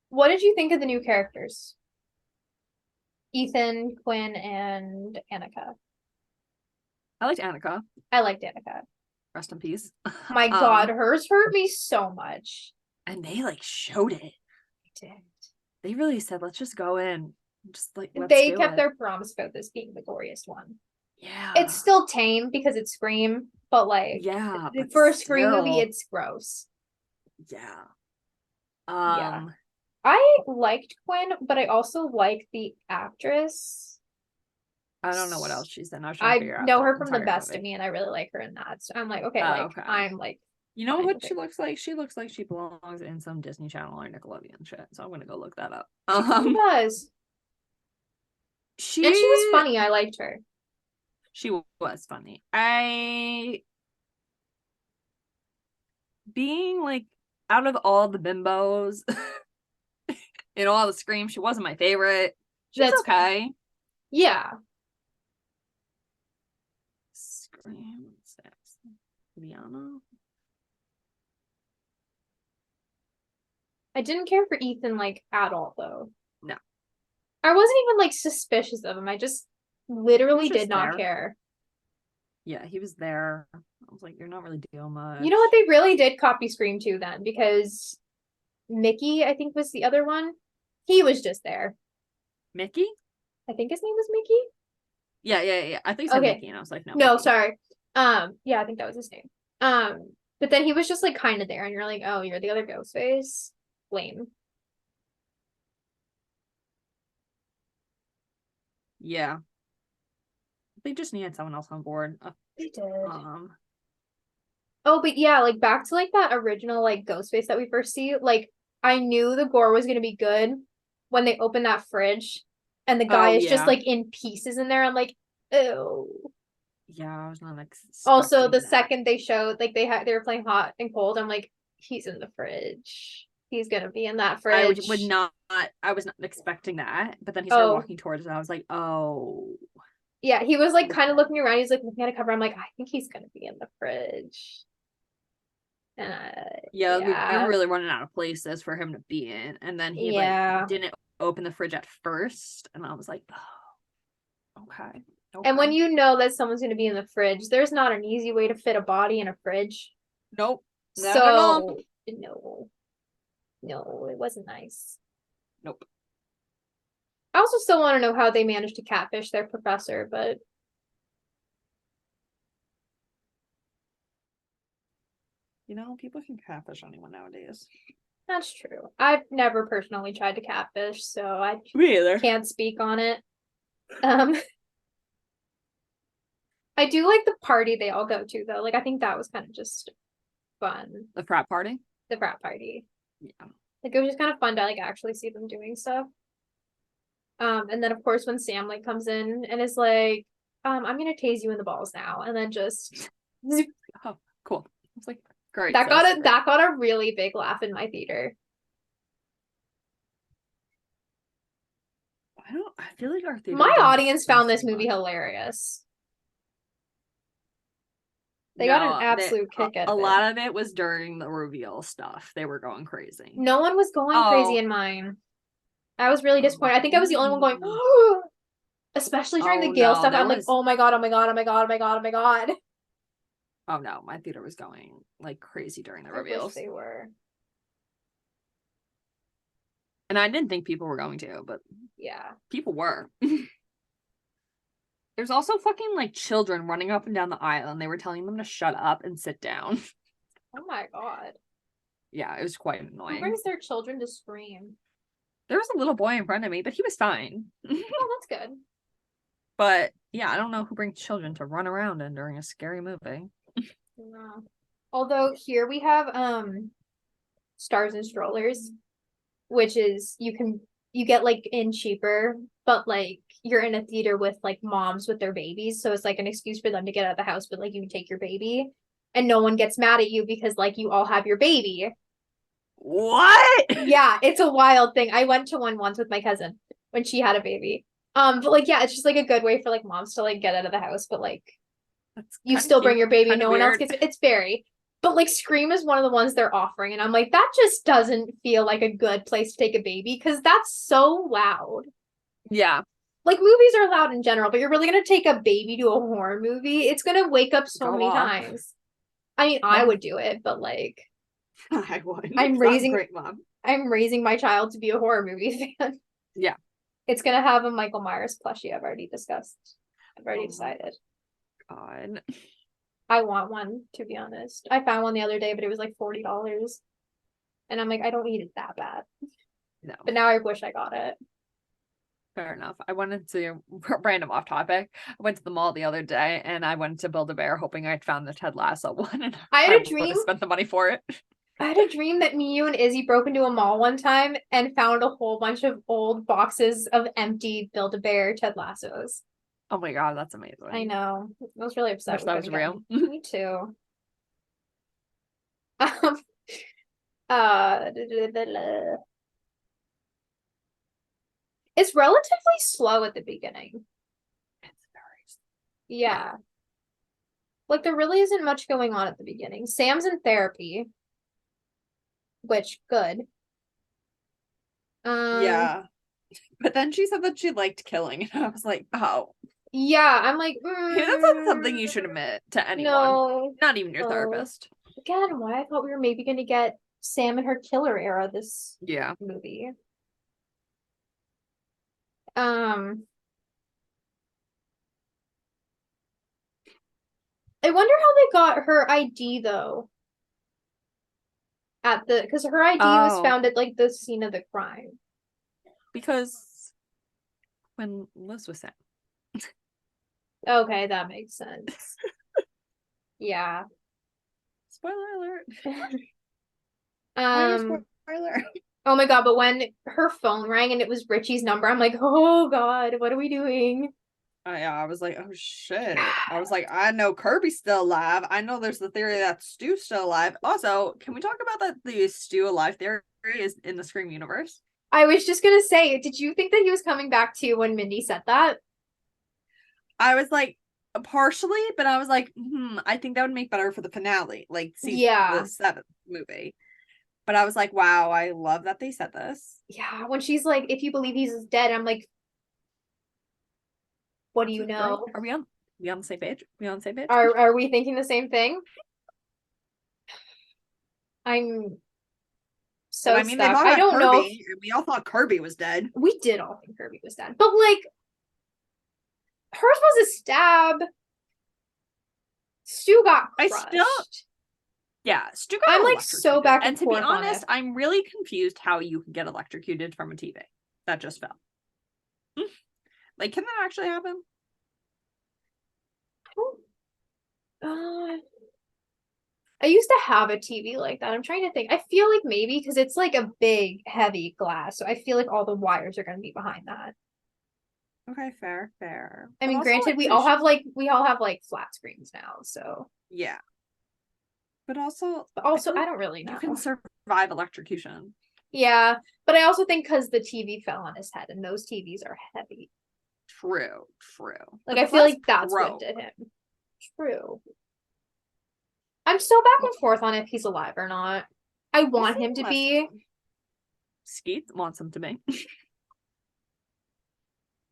[SPEAKER 3] What did you think of the new characters? Ethan, Quinn, and Annika.
[SPEAKER 4] I liked Annika.
[SPEAKER 3] I liked Annika.
[SPEAKER 4] Rest in peace.
[SPEAKER 3] My God, hers hurt me so much.
[SPEAKER 4] And they like showed it.
[SPEAKER 3] They did.
[SPEAKER 4] They really said, let's just go in. Just like
[SPEAKER 3] they kept their promise about this being the goriest one.
[SPEAKER 4] Yeah.
[SPEAKER 3] It's still tame because it's Scream, but like for a Scream movie, it's gross.
[SPEAKER 4] Yeah.
[SPEAKER 3] I liked Quinn, but I also like the actress.
[SPEAKER 4] I don't know what else she's in.
[SPEAKER 3] I know her from The Best of Me, and I really like her in that. So I'm like, okay, I'm like,
[SPEAKER 4] you know what she looks like? She looks like she belongs in some Disney Channel or Nickelodeon shit. So I'm gonna go look that up.
[SPEAKER 3] She does. She was funny. I liked her.
[SPEAKER 4] She was funny. Being like out of all the bimbos in all the Scream, she wasn't my favorite. She's okay.
[SPEAKER 3] Yeah.
[SPEAKER 4] Scream. Liana.
[SPEAKER 3] I didn't care for Ethan like at all though.
[SPEAKER 4] No.
[SPEAKER 3] I wasn't even like suspicious of him. I just literally
[SPEAKER 4] He was
[SPEAKER 3] did
[SPEAKER 4] just
[SPEAKER 3] not
[SPEAKER 4] there.
[SPEAKER 3] care.
[SPEAKER 4] Yeah, he was there. I was like, you're not really doing much.
[SPEAKER 3] You know what? They really did copy Scream 2 then, because Mickey, I think, was the other one. He was just there.
[SPEAKER 4] Mickey?
[SPEAKER 3] I think his name was Mickey.
[SPEAKER 4] Yeah. I think you said
[SPEAKER 3] Okay.
[SPEAKER 4] Mickey, and I was like, no.
[SPEAKER 3] No,
[SPEAKER 4] Mickey.
[SPEAKER 3] sorry. Yeah, I think that was his name. But then he was just like kind of there, and you're like, oh, you're the other Ghostface. Lame.
[SPEAKER 4] Yeah. They just needed someone else on board.
[SPEAKER 3] They did.
[SPEAKER 4] Um,
[SPEAKER 3] Oh, but yeah, like back to like that original like Ghostface that we first see. Like I knew the gore was gonna be good when they opened that fridge, and the guy is just
[SPEAKER 4] yeah.
[SPEAKER 3] like in pieces in there. I'm like, oh.
[SPEAKER 4] Yeah, I was not expecting
[SPEAKER 3] Also, the
[SPEAKER 4] that.
[SPEAKER 3] second they showed like they were playing hot and cold, I'm like, he's in the fridge. He's gonna be in that
[SPEAKER 4] I
[SPEAKER 3] fridge.
[SPEAKER 4] I was not expecting that, but then he started walking towards it, and I was like, oh.
[SPEAKER 3] Yeah, he was like kind of looking around. He's like looking at a cover. I'm like, I think he's gonna be in the fridge.
[SPEAKER 4] Yeah, we were really running out of places for him to be in, and then he like didn't open the fridge at first, and I was like, oh, okay.
[SPEAKER 3] And when you know that someone's gonna be in the fridge, there's not an easy way to fit a body in a fridge.
[SPEAKER 4] Nope.
[SPEAKER 3] So no, it wasn't nice.
[SPEAKER 4] Nope.
[SPEAKER 3] I also still want to know how they managed to catfish their professor, but
[SPEAKER 4] people can catfish anyone nowadays.
[SPEAKER 3] that's true. I've never personally tried to catfish, so I
[SPEAKER 4] Me either.
[SPEAKER 3] Can't speak on it. I do like the party they all go to though. Like I think that was kind of just fun.
[SPEAKER 4] The frat party?
[SPEAKER 3] The frat party.
[SPEAKER 4] Yeah.
[SPEAKER 3] Like it was just kind of fun to like actually see them doing stuff. And then of course when Sam like comes in and is like, I'm gonna tase you in the balls now, and then just
[SPEAKER 4] oh, cool. I was like, great.
[SPEAKER 3] That got a really big laugh in my theater.
[SPEAKER 4] I feel like our theater.
[SPEAKER 3] My audience found this movie hilarious. They got an absolute kick out of it.
[SPEAKER 4] A lot of it was during the reveal stuff. They were going crazy.
[SPEAKER 3] No one was going crazy in mine. I was really disappointed. I think I was the only one going, oh! Especially during the Gale stuff. I'm like, oh my god, oh my god, oh my god, oh my god, oh my god.
[SPEAKER 4] Oh no, my theater was going like crazy during the
[SPEAKER 3] I
[SPEAKER 4] reveals.
[SPEAKER 3] wish they were.
[SPEAKER 4] And I didn't think people were going to, but
[SPEAKER 3] yeah,
[SPEAKER 4] people were. There's also fucking like children running up and down the aisle, and they were telling them to shut up and sit down.
[SPEAKER 3] Oh my god.
[SPEAKER 4] Yeah, it was quite annoying.
[SPEAKER 3] Who brings their children to Scream?
[SPEAKER 4] There was a little boy in front of me, but he was fine.
[SPEAKER 3] Oh, that's good.
[SPEAKER 4] But yeah, I don't know who brings children to run around in during a scary movie.
[SPEAKER 3] No. Although here we have Stars and Strollers, which is you get like in cheaper, but like you're in a theater with like moms with their babies, so it's like an excuse for them to get out of the house, but like you can take your baby and no one gets mad at you because like you all have your baby.
[SPEAKER 4] What?
[SPEAKER 3] Yeah, it's a wild thing. I went to one once with my cousin when she had a baby. But like yeah, it's just like a good way for like moms to like get out of the house, but like you still bring your baby, no one else gets it's very. But like Scream is one of the ones they're offering, and I'm like, that just doesn't feel like a good place to take a baby because that's so loud.
[SPEAKER 4] Yeah.
[SPEAKER 3] Like movies are loud in general, but you're really gonna take a baby to a horror movie? It's gonna wake up so many times. I mean, I would do it, but like
[SPEAKER 4] I would.
[SPEAKER 3] I'm raising
[SPEAKER 4] great mom.
[SPEAKER 3] I'm raising my child to be a horror movie fan.
[SPEAKER 4] Yeah.
[SPEAKER 3] It's gonna have a Michael Myers plushie. I've already discussed. I've already decided.
[SPEAKER 4] God.
[SPEAKER 3] I want one, to be honest. I found one the other day, but it was like $40. And I'm like, I don't need it that bad.
[SPEAKER 4] No.
[SPEAKER 3] But now I wish I got it.
[SPEAKER 4] Fair enough. I went to random off topic. I went to the mall the other day and I went to Build-A-Bear hoping I'd found the Ted Lasso one. And
[SPEAKER 3] I had a dream.
[SPEAKER 4] Spent the money for it.
[SPEAKER 3] I had a dream that me, you, and Izzy broke into a mall one time and found a whole bunch of old boxes of empty Build-A-Bear Ted Lassos.
[SPEAKER 4] Oh my god, that's amazing.
[SPEAKER 3] I know. I was really upset.
[SPEAKER 4] Wish that was real.
[SPEAKER 3] Me too. It's relatively slow at the beginning.
[SPEAKER 4] It's very
[SPEAKER 3] yeah. Like there really isn't much going on at the beginning. Sam's in therapy, which good.
[SPEAKER 4] Yeah. But then she said that she liked killing, and I was like, oh.
[SPEAKER 3] Yeah, I'm like,
[SPEAKER 4] That's not something you should admit to anyone.
[SPEAKER 3] No.
[SPEAKER 4] Not even your
[SPEAKER 3] No.
[SPEAKER 4] therapist.
[SPEAKER 3] Again, why I thought we were maybe gonna get Sam and her killer era this
[SPEAKER 4] Yeah.
[SPEAKER 3] movie. I wonder how they got her ID though. Because her ID was found at like the scene of the crime.
[SPEAKER 4] Because when Liz was sent.
[SPEAKER 3] Okay, that makes sense. Yeah.
[SPEAKER 4] Spoiler alert.
[SPEAKER 3] Um,
[SPEAKER 4] Spoiler.
[SPEAKER 3] oh my god, but when her phone rang and it was Richie's number, I'm like, oh god, what are we doing?
[SPEAKER 4] I was like, oh shit. I was like, I know Kirby's still alive. I know there's the theory that Stu's still alive. Also, can we talk about that the Stu alive theory is in the Scream universe?
[SPEAKER 3] I was just gonna say, did you think that he was coming back to you when Mindy said that?
[SPEAKER 4] I was like, partially, but I was like, I think that would make better for the finale, like the 7th movie. But I was like, wow, I love that they said this.
[SPEAKER 3] Yeah, when she's like, if you believe he's dead, I'm like, what do you know?
[SPEAKER 4] Are we on the same page?
[SPEAKER 3] Are we thinking the same thing? I'm so
[SPEAKER 4] I mean,
[SPEAKER 3] stuck.
[SPEAKER 4] they thought
[SPEAKER 3] I don't
[SPEAKER 4] Kirby,
[SPEAKER 3] know.
[SPEAKER 4] and we all thought Kirby was dead.
[SPEAKER 3] We did all think Kirby was dead, but like, hers was a stab. Stu got crushed.
[SPEAKER 4] Stu got
[SPEAKER 3] I'm like so back
[SPEAKER 4] and to be
[SPEAKER 3] forth
[SPEAKER 4] honest, I'm really confused how you can get electrocuted from a TV that just fell. Like, can that actually happen?
[SPEAKER 3] I used to have a TV like that. I'm trying to think. I feel like maybe because it's like a big, heavy glass, so I feel like all the wires are going to be behind that.
[SPEAKER 4] Okay, fair.
[SPEAKER 3] I mean, granted, we all have like flat screens now, so
[SPEAKER 4] yeah. But also,
[SPEAKER 3] I don't really know.
[SPEAKER 4] You can survive electrocution.
[SPEAKER 3] Yeah, but I also think because the TV fell on his head, and those TVs are heavy.
[SPEAKER 4] True.
[SPEAKER 3] Like, I feel like that's what did him. True. I'm so back and forth on if he's alive or not. I want him to be.
[SPEAKER 4] Skeet wants him to be.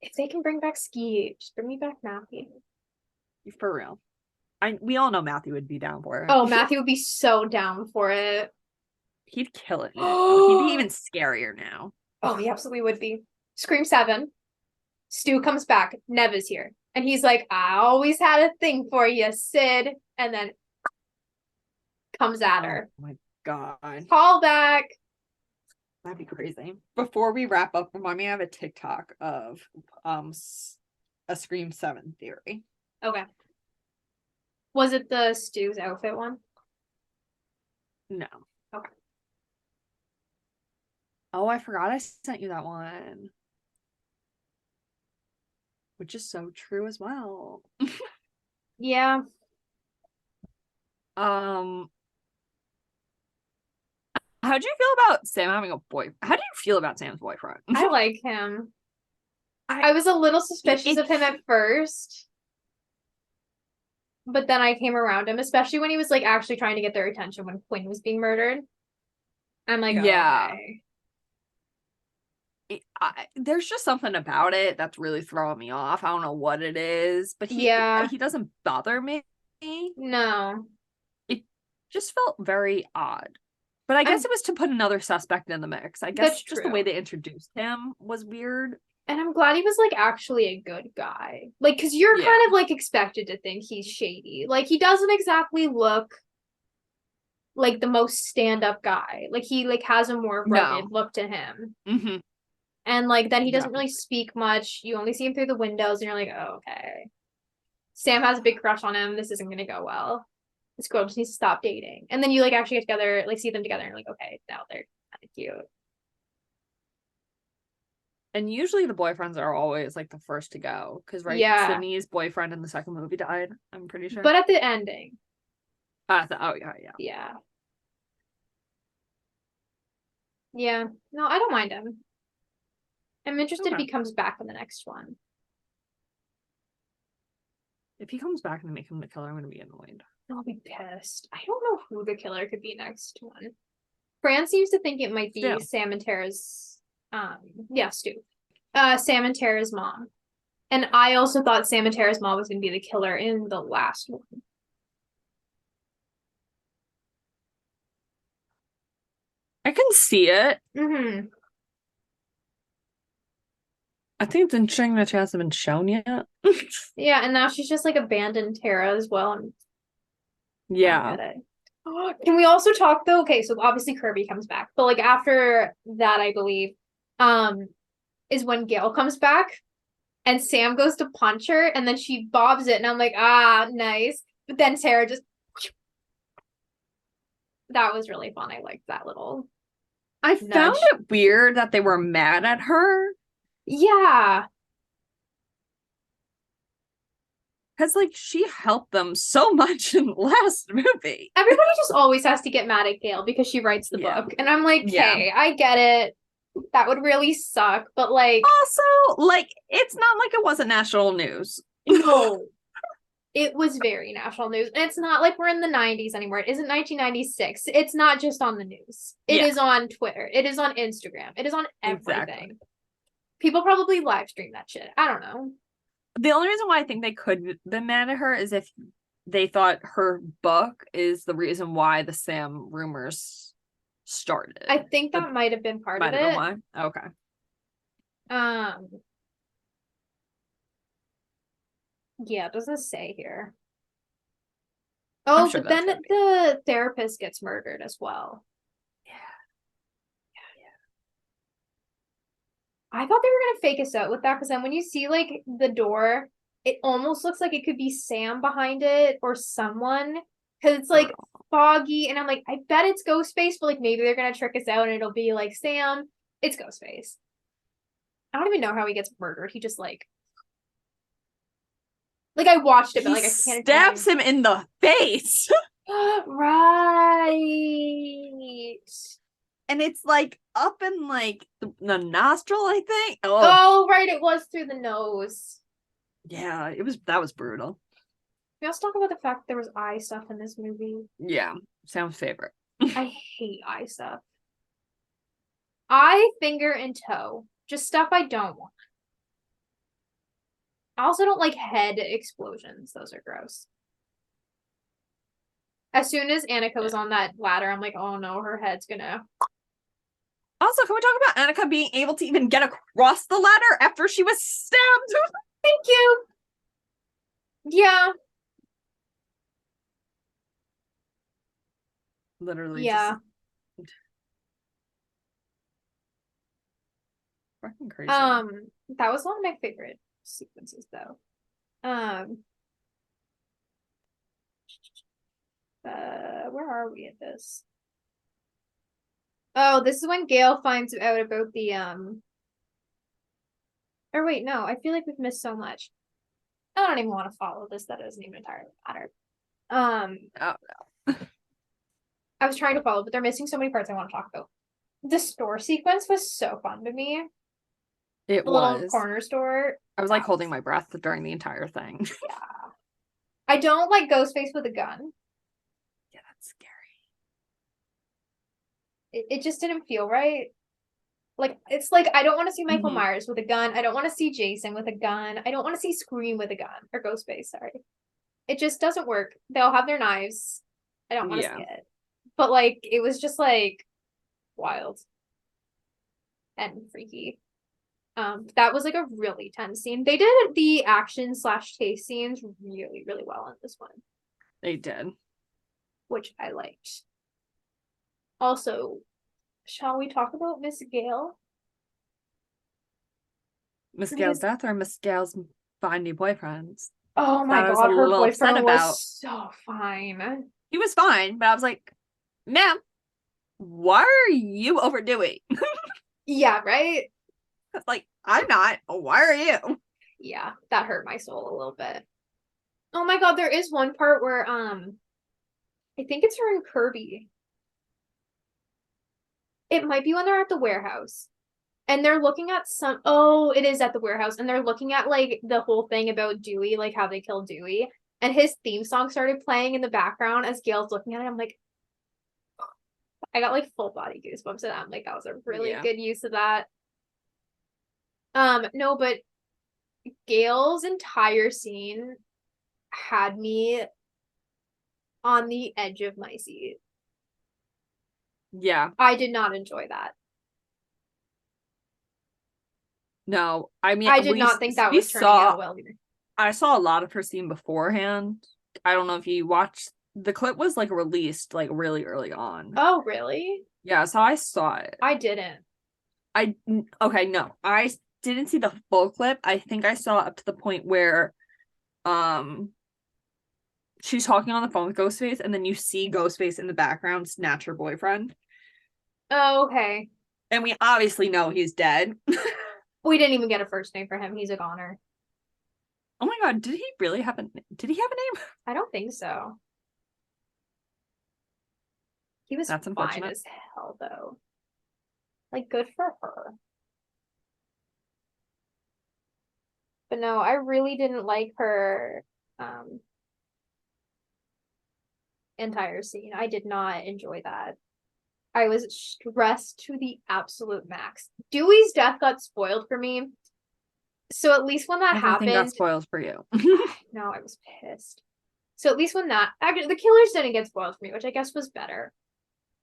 [SPEAKER 3] If they can bring back Skeet, just bring me back Matthew.
[SPEAKER 4] For real. We all know Matthew would be down for it.
[SPEAKER 3] Oh, Matthew would be so down for it.
[SPEAKER 4] He'd kill it. He'd be even scarier now.
[SPEAKER 3] Oh, he absolutely would be. Scream 7. Stu comes back. Nev is here. And he's like, I always had a thing for you, Sid. And then comes at her.
[SPEAKER 4] Oh my god.
[SPEAKER 3] Call back.
[SPEAKER 4] That'd be crazy. Before we wrap up, remind me I have a TikTok of a Scream 7 theory.
[SPEAKER 3] Okay. Was it the Stu's outfit one?
[SPEAKER 4] No.
[SPEAKER 3] Okay.
[SPEAKER 4] Oh, I forgot I sent you that one. Which is so true as well.
[SPEAKER 3] Yeah.
[SPEAKER 4] How do you feel about Sam having a boyfriend? How do you feel about Sam's boyfriend?
[SPEAKER 3] I like him. I was a little suspicious of him at first. But then I came around him, especially when he was like actually trying to get their attention when Quinn was being murdered. I'm like,
[SPEAKER 4] yeah.
[SPEAKER 3] Okay.
[SPEAKER 4] There's just something about it that's really throwing me off. I don't know what it is, but he doesn't bother me.
[SPEAKER 3] No.
[SPEAKER 4] It just felt very odd. But I guess it was to put another suspect in the mix. I guess just the way they introduced him was weird.
[SPEAKER 3] And I'm glad he was like actually a good guy. Like, because you're kind of like expected to think he's shady. Like, he doesn't exactly look like the most stand-up guy. Like, he like has a more rugged look to him.
[SPEAKER 4] Mm-hmm.
[SPEAKER 3] And like then he doesn't really speak much. You only see him through the windows, and you're like, oh, okay. Sam has a big crush on him. This isn't gonna go well. This girl just needs to stop dating. And then you like actually get together, like see them together, and you're like, okay, now they're kind of cute.
[SPEAKER 4] And usually the boyfriends are always like the first to go. Because Sydney's boyfriend in the second movie died, I'm pretty sure.
[SPEAKER 3] But at the ending.
[SPEAKER 4] Yeah.
[SPEAKER 3] Yeah. No, I don't mind him. I'm interested if he comes back in the next one.
[SPEAKER 4] If he comes back and they make him the killer, I'm gonna be annoyed.
[SPEAKER 3] I'll be pissed. I don't know who the killer could be next one. Fran seems to think it might be Sam and Tara's Stu. Sam and Tara's mom. And I also thought Sam and Tara's mom was going to be the killer in the last one.
[SPEAKER 4] I can see it.
[SPEAKER 3] Mm-hmm.
[SPEAKER 4] I think it's interesting that she hasn't been shown yet.
[SPEAKER 3] Yeah, and now she's just like abandoned Tara as well. And
[SPEAKER 4] Yeah.
[SPEAKER 3] Can we also talk though? Okay, so obviously Kirby comes back, but like after that, I believe, is when Gail comes back and Sam goes to punch her and then she bobs it, and I'm like, ah, nice. But then Tara just that was really fun. I liked that little.
[SPEAKER 4] I found it weird that they were mad at her.
[SPEAKER 3] Yeah.
[SPEAKER 4] Because, like, she helped them so much in the last movie.
[SPEAKER 3] Everybody just always has to get mad at Gail because she writes the book. And I'm like, hey, I get it. That would really suck. But, like...
[SPEAKER 4] Also, like, it's not like it wasn't national news.
[SPEAKER 3] No. It was very national news. And it's not like we're in the 90s anymore. It isn't 1996. It's not just on the news. It is on Twitter. It is on Instagram. It is on everything. Exactly. People probably live stream that shit. I don't know.
[SPEAKER 4] The only reason why I think they could be mad at her is if they thought her book is the reason why the Sam rumors started.
[SPEAKER 3] I think that might have been part of it. Might have been
[SPEAKER 4] why? Okay.
[SPEAKER 3] Yeah, it doesn't say here. Oh, sure, but then the therapist gets murdered as well. Yeah. I thought they were gonna fake us out with that, because then when you see like the door, it almost looks like it could be Sam behind it or someone, because it's like foggy, and I'm like, I bet it's Ghostface, but like maybe they're gonna trick us out and it'll be like Sam. It's Ghostface. I don't even know how he gets murdered. He just like I watched it, but like I can't.
[SPEAKER 4] Stabs him in the face.
[SPEAKER 3] Right.
[SPEAKER 4] And it's like up in like the nostril, I think.
[SPEAKER 3] Oh, right, it was through the nose.
[SPEAKER 4] Yeah, that was brutal.
[SPEAKER 3] We also talk about the fact that there was eye stuff in this movie.
[SPEAKER 4] Yeah, Sam's favorite.
[SPEAKER 3] I hate eye stuff. Eye, finger, and toe. Just stuff I don't want. I also don't like head explosions. Those are gross. As soon as Annika was on that ladder, I'm like, oh no, her head's gonna...
[SPEAKER 4] Also, can we talk about Annika being able to even get across the ladder after she was stabbed?
[SPEAKER 3] Thank you. Yeah.
[SPEAKER 4] Literally.
[SPEAKER 3] Yeah.
[SPEAKER 4] Fucking crazy.
[SPEAKER 3] That was one of my favorite sequences though. Where are we at this? Oh, this is when Gail finds out about the or wait, no, I feel like we've missed so much. I don't even want to follow this. That doesn't even entirely matter.
[SPEAKER 4] Oh no.
[SPEAKER 3] I was trying to follow, but they're missing so many parts I want to talk about. The store sequence was so fun to me.
[SPEAKER 4] It
[SPEAKER 3] the
[SPEAKER 4] was.
[SPEAKER 3] Little corner store.
[SPEAKER 4] I was like holding my breath during the entire thing.
[SPEAKER 3] Yeah. I don't like Ghostface with a gun.
[SPEAKER 4] Yeah, that's scary.
[SPEAKER 3] It just didn't feel right. Like, it's like, I don't want to see Michael Myers with a gun. I don't want to see Jason with a gun. I don't want to see Scream with a gun. Or Ghostface, sorry. It just doesn't work. They all have their knives. I don't want to see it. But, like, it was just, like, wild. And freaky. That was, like, a really tense scene. They did the action/chase scenes really, really well in this one.
[SPEAKER 4] They did.
[SPEAKER 3] Which I liked. Also, shall we talk about Miss Gale?
[SPEAKER 4] Miss Gale's death or Miss Gale's fine new boyfriend?
[SPEAKER 3] Oh my god, her boyfriend was so fine.
[SPEAKER 4] He was fine, but I was like, ma'am, why are you overdoing?
[SPEAKER 3] Yeah, right?
[SPEAKER 4] Like, I'm not. Why are you?
[SPEAKER 3] Yeah, that hurt my soul a little bit. Oh my god, there is one part where, I think it's her and Kirby. It might be when they're at the warehouse. And they're looking at it is at the warehouse. And they're looking at, like, the whole thing about Dewey, like, how they killed Dewey. And his theme song started playing in the background as Gail's looking at it. I'm like, I got, like, full body goosebumps at that. I'm like, that was a really good use of that. No, but Gail's entire scene had me on the edge of my seat.
[SPEAKER 4] Yeah.
[SPEAKER 3] I did not enjoy that.
[SPEAKER 4] No, I mean,
[SPEAKER 3] I did not think that was turning out well either.
[SPEAKER 4] I saw a lot of her scene beforehand. I don't know if you watched, the clip was like released like really early on.
[SPEAKER 3] Oh, really?
[SPEAKER 4] Yeah, so I saw it.
[SPEAKER 3] I didn't.
[SPEAKER 4] Okay, no. I didn't see the full clip. I think I saw up to the point where she's talking on the phone with Ghostface, and then you see Ghostface in the background snatch her boyfriend.
[SPEAKER 3] Oh, okay.
[SPEAKER 4] And we obviously know he's dead.
[SPEAKER 3] We didn't even get a first name for him. He's a goner.
[SPEAKER 4] Oh my god, did he have a name?
[SPEAKER 3] I don't think so. He was
[SPEAKER 4] That's
[SPEAKER 3] fine
[SPEAKER 4] unfortunate.
[SPEAKER 3] as hell, though. Like, good for her. But no, I really didn't like her entire scene. I did not enjoy that. I was stressed to the absolute max. Dewey's death got spoiled for me. So at least when that
[SPEAKER 4] Everything
[SPEAKER 3] happened,
[SPEAKER 4] got spoiled for you.
[SPEAKER 3] no, I was pissed. So at least when that actually the killers didn't get spoiled for me, which I guess was better.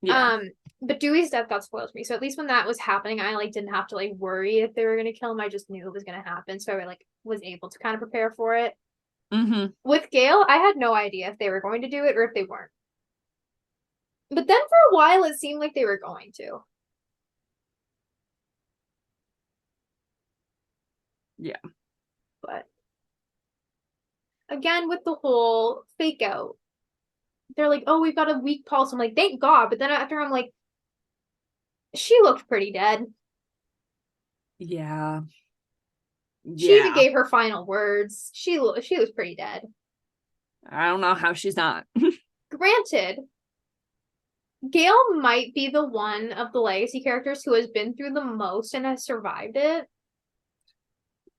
[SPEAKER 4] Yeah.
[SPEAKER 3] But Dewey's death got spoiled for me. So at least when that was happening, I like didn't have to like worry if they were gonna kill him. I just knew it was gonna happen. So I like was able to kind of prepare for it.
[SPEAKER 4] Mm-hmm.
[SPEAKER 3] With Gail, I had no idea if they were going to do it or if they weren't. But then for a while it seemed like they were going to.
[SPEAKER 4] Yeah.
[SPEAKER 3] But again, with the whole fake out, they're like, oh, we've got a weak pulse. I'm like, thank God. But then after I'm like, she looked pretty dead.
[SPEAKER 4] Yeah.
[SPEAKER 3] She even gave her final words. She was pretty dead.
[SPEAKER 4] I don't know how she's not.
[SPEAKER 3] Granted, Gail might be the one of the legacy characters who has been through the most and has survived it.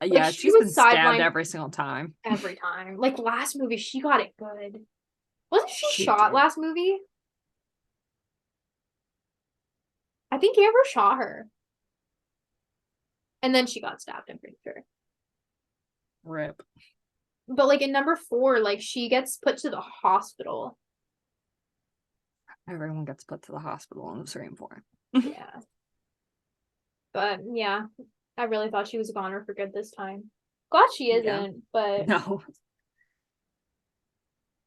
[SPEAKER 4] Yeah,
[SPEAKER 3] Like,
[SPEAKER 4] she's been stabbed every single time.
[SPEAKER 3] Every time. Like last movie, she got it good. Wasn't she shot
[SPEAKER 4] did.
[SPEAKER 3] last movie? I think Amber shot her. And then she got stabbed, I'm pretty sure.
[SPEAKER 4] Rip.
[SPEAKER 3] But like in number 4, like she gets put to the hospital.
[SPEAKER 4] Everyone gets put to the hospital in the Scream 4.
[SPEAKER 3] Yeah. But yeah, I really thought she was a goner for good this time. Glad she isn't, but
[SPEAKER 4] no.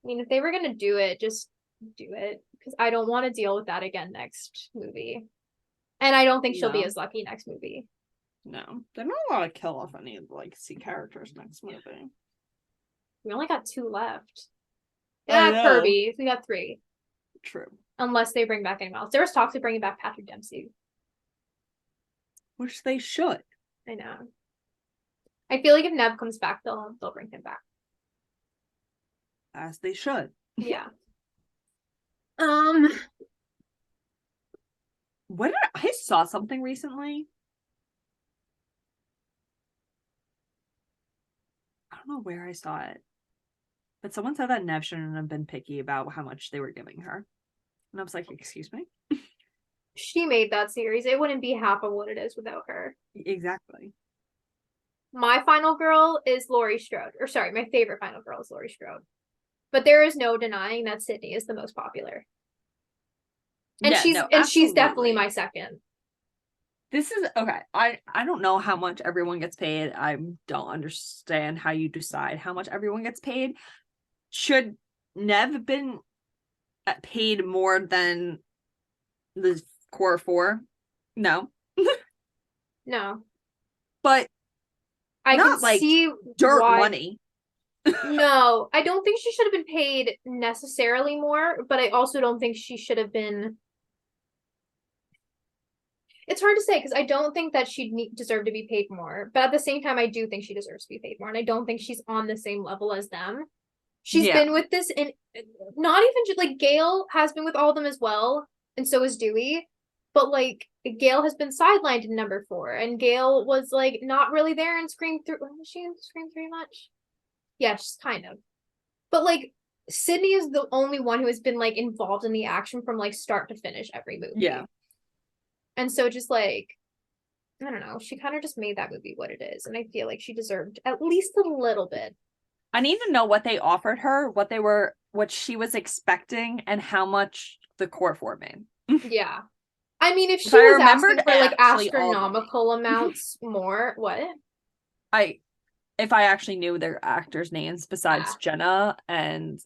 [SPEAKER 3] I mean, if they were gonna do it, just do it. Because I don't want to deal with that again next movie. And I don't think she'll be as lucky next movie.
[SPEAKER 4] No. They're not allowed to kill off any of the legacy characters next movie.
[SPEAKER 3] We only got 2 left. Yeah, Kirby. We got 3.
[SPEAKER 4] True.
[SPEAKER 3] Unless they bring back anyone else. There was talks of bringing back Patrick Dempsey.
[SPEAKER 4] Which they should.
[SPEAKER 3] I know. I feel like if Neb comes back, they'll bring him back.
[SPEAKER 4] As they should.
[SPEAKER 3] Yeah.
[SPEAKER 4] What I saw something recently. I don't know where I saw it. But someone said that Nev shouldn't have been picky about how much they were giving her. And I was like, excuse me?
[SPEAKER 3] She made that series. It wouldn't be half of what it is without her.
[SPEAKER 4] Exactly.
[SPEAKER 3] My final girl is Laurie Strode. Or sorry, my favorite final girl is Laurie Strode. But there is no denying that Sydney is the most popular. And
[SPEAKER 4] yeah,
[SPEAKER 3] she's definitely my second.
[SPEAKER 4] This is okay. I don't know how much everyone gets paid. I don't understand how you decide how much everyone gets paid. Should Nev have been paid more than the core 4? No.
[SPEAKER 3] No.
[SPEAKER 4] But
[SPEAKER 3] I
[SPEAKER 4] not
[SPEAKER 3] can
[SPEAKER 4] like
[SPEAKER 3] see
[SPEAKER 4] dirt
[SPEAKER 3] why...
[SPEAKER 4] money.
[SPEAKER 3] No, I don't think she should have been paid necessarily more, but I also don't think she should have been. It's hard to say because I don't think that she'd deserve to be paid more, but at the same time, I do think she deserves to be paid more, and I don't think she's on the same level as them. She's been with this, and not even just like Gail has been with all of them as well, and so is Dewey. But like Gail has been sidelined in number 4, and Gail was like not really there in Scream 3. Was she in Scream 3 much? Yeah, she's kind of. But like Sydney is the only one who has been like involved in the action from like start to finish every movie.
[SPEAKER 4] Yeah.
[SPEAKER 3] And so just like I don't know. She kind of just made that movie what it is, and I feel like she deserved at least a little bit.
[SPEAKER 4] I need to know what they offered her, what she was expecting, and how much the core four made.
[SPEAKER 3] Yeah. I mean, if she
[SPEAKER 4] If I
[SPEAKER 3] was asking
[SPEAKER 4] remembered
[SPEAKER 3] for like
[SPEAKER 4] actually all the
[SPEAKER 3] astronomical amounts more, what?
[SPEAKER 4] if I actually knew their actors' names besides Jenna and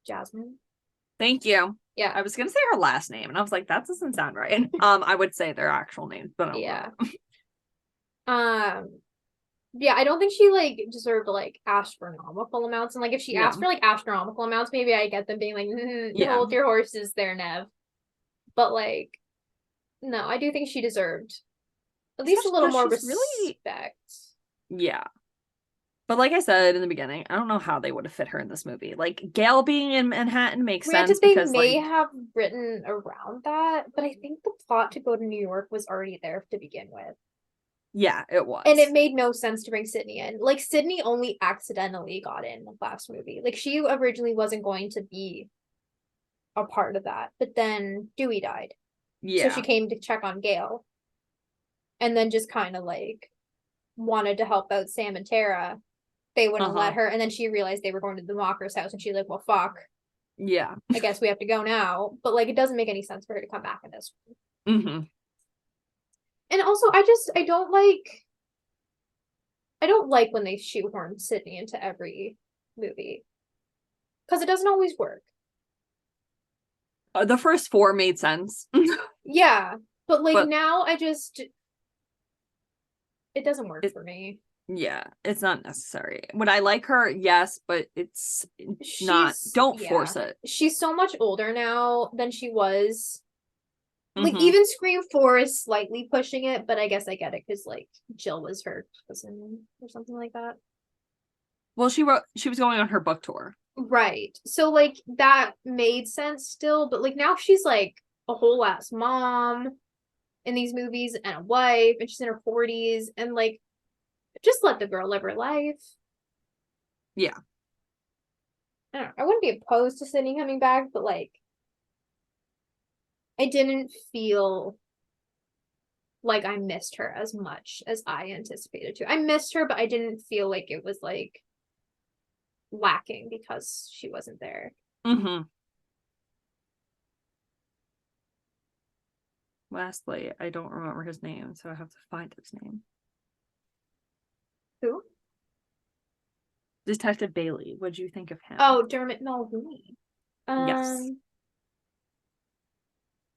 [SPEAKER 3] Jasmine.
[SPEAKER 4] thank you.
[SPEAKER 3] Yeah.
[SPEAKER 4] I was gonna say her last name, and I was like, that doesn't sound right. I would say their actual names, but I don't
[SPEAKER 3] know. Yeah, I don't think she like deserved like astronomical amounts. And like if she asked for like astronomical amounts, maybe I get them being like, hold your horses there, Nev. But like, no, I do think she deserved at least a little more respect.
[SPEAKER 4] Yeah. But like I said in the beginning, I don't know how they would have fit her in this movie. Like Gail being in Manhattan makes sense because
[SPEAKER 3] they may have written around that, but I think the plot to go to New York was already there to begin with.
[SPEAKER 4] Yeah, it was.
[SPEAKER 3] And it made no sense to bring Sydney in. Like, Sydney only accidentally got in the last movie. Like, she originally wasn't going to be a part of that. But then Dewey died. Yeah. So she came to check on Gail. And then just kind of, like, wanted to help out Sam and Tara. They wouldn't let her. And then she realized they were going to the Mocker's house. And she's like, well, fuck.
[SPEAKER 4] Yeah.
[SPEAKER 3] I guess we have to go now. But, like, it doesn't make any sense for her to come back in this one. Mm-hmm. And also, I don't like when they shoehorn Sydney into every movie. Because it doesn't always work.
[SPEAKER 4] The first four made sense.
[SPEAKER 3] Yeah. But now it doesn't work for me.
[SPEAKER 4] Yeah, it's not necessary. Would I like her? Yes, but don't force it.
[SPEAKER 3] She's so much older now than she was. Like, even Scream 4 is slightly pushing it, but I guess I get it because, like, Jill was her cousin or something like that.
[SPEAKER 4] Well, she was going on her book tour.
[SPEAKER 3] Right. So, like, that made sense still, but, like, now she's, like, a whole ass mom in these movies and a wife, and she's in her 40s, and, like, just let the girl live her life.
[SPEAKER 4] Yeah.
[SPEAKER 3] I wouldn't be opposed to Sydney coming back, but, like, I didn't feel like I missed her as much as I anticipated to. I missed her, but I didn't feel like it was like lacking because she wasn't there.
[SPEAKER 4] Lastly, I don't remember his name, so I have to find his name.
[SPEAKER 3] Who?
[SPEAKER 4] Detective Bailey. What'd you think of him?
[SPEAKER 3] Oh, Dermot Mulroney.
[SPEAKER 4] Yes.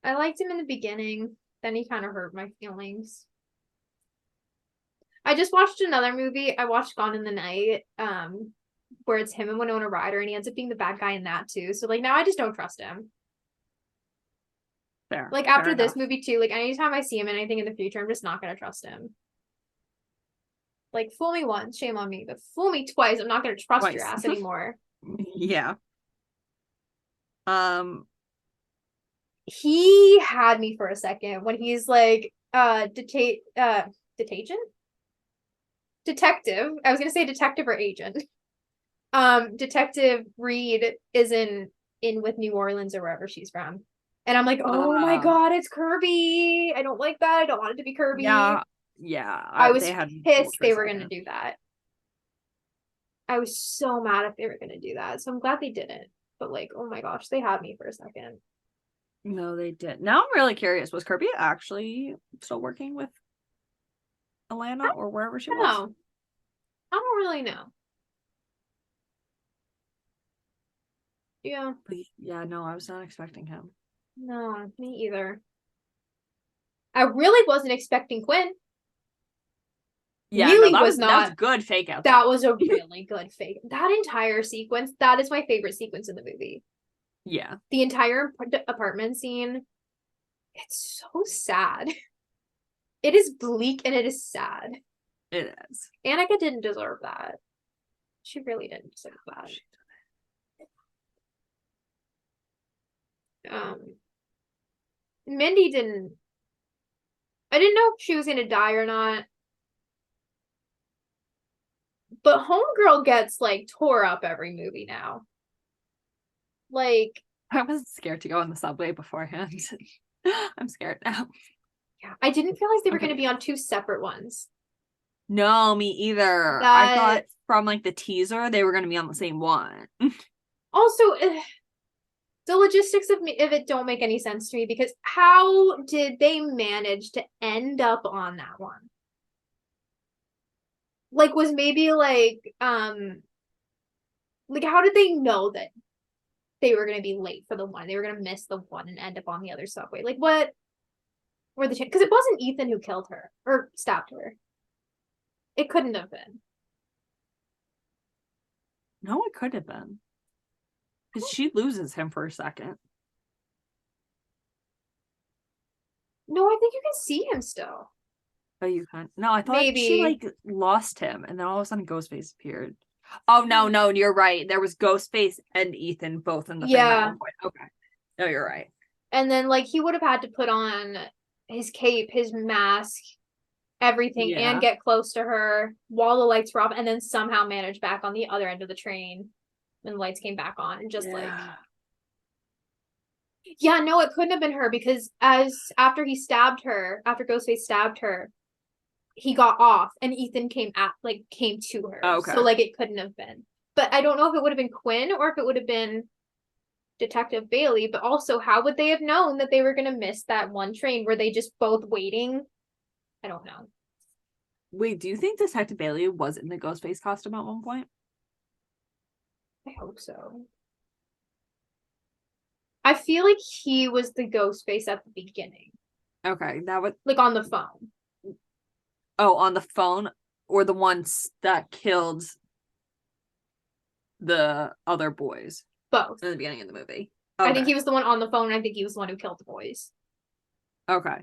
[SPEAKER 3] I liked him in the beginning. Then he kind of hurt my feelings. I just watched another movie. I watched Gone in the Night, where it's him and Winona Ryder, and he ends up being the bad guy in that too. So like now I just don't trust him.
[SPEAKER 4] Fair.
[SPEAKER 3] Like after this movie too, like anytime I see him in anything in the future, I'm just not gonna trust him. Like fool me once, shame on me, but fool me twice, I'm not gonna trust your ass anymore.
[SPEAKER 4] Yeah.
[SPEAKER 3] He had me for a second when he's like detective. I was gonna say detective or agent. Detective Reed is in with New Orleans or wherever she's from. And I'm like, oh my god, it's Kirby. I don't like that. I don't want it to be Kirby.
[SPEAKER 4] Yeah.
[SPEAKER 3] I was pissed they were gonna do that. I was so mad if they were gonna do that. So I'm glad they didn't. But like, oh my gosh, they had me for a second.
[SPEAKER 4] No, they didn't. Now I'm really curious. Was Kirby actually still working with Atlanta or wherever she was?
[SPEAKER 3] No. I don't really know. Yeah.
[SPEAKER 4] Yeah, no, I was not expecting him.
[SPEAKER 3] No, me either. I really wasn't expecting Quinn.
[SPEAKER 4] Yeah, really no, that was a good fake out.
[SPEAKER 3] That was a really good fake. That entire sequence, that is my favorite sequence in the movie.
[SPEAKER 4] Yeah.
[SPEAKER 3] The entire apartment scene, it's so sad. It is bleak and it is sad.
[SPEAKER 4] It is.
[SPEAKER 3] Annika didn't deserve that. She really didn't deserve that. Mindy didn't. I didn't know if she was gonna die or not. But Homegirl gets like tore up every movie now. Like
[SPEAKER 4] I wasn't scared to go on the subway beforehand. I'm scared now.
[SPEAKER 3] Yeah, I didn't realize they were going to be on 2 separate ones.
[SPEAKER 4] No, me either. I thought from like the teaser they were going to be on the same one.
[SPEAKER 3] Also, the logistics of it don't make any sense to me, because how did they manage to end up on that one? Like, was maybe like how did they know that they were going to be late for the one? They were going to miss the one and end up on the other subway. Like, what were the chances? Because it wasn't Ethan who killed her or stabbed her. It couldn't have been.
[SPEAKER 4] No, it could have been. Because she loses him for a second.
[SPEAKER 3] No, I think you can see him still.
[SPEAKER 4] Oh, you can? No, I thought
[SPEAKER 3] Maybe.
[SPEAKER 4] she like lost him, and then all of a sudden Ghostface appeared. Oh no, you're right. There was Ghostface and Ethan both in the frame at one point. Okay. No, you're right.
[SPEAKER 3] And then like he would have had to put on his cape, his mask, everything, and get close to her while the lights were off, and then somehow manage back on the other end of the train when the lights came back on, and just like, yeah, no, it couldn't have been her, because after Ghostface stabbed her, he got off and Ethan came to her.
[SPEAKER 4] Oh, okay.
[SPEAKER 3] So like it couldn't have been. But I don't know if it would have been Quinn or if it would have been Detective Bailey. But also, how would they have known that they were going to miss that one train? Were they just both waiting? I don't know.
[SPEAKER 4] Wait, do you think Detective Bailey was in the Ghostface costume at one point?
[SPEAKER 3] I hope so. I feel like he was the Ghostface at the beginning.
[SPEAKER 4] Okay, that would
[SPEAKER 3] like on the phone.
[SPEAKER 4] Oh, on the phone, or the ones that killed the other boys?
[SPEAKER 3] Both.
[SPEAKER 4] In the beginning of the movie.
[SPEAKER 3] Okay. I think he was the one on the phone, and I think he was the one who killed the boys.
[SPEAKER 4] Okay.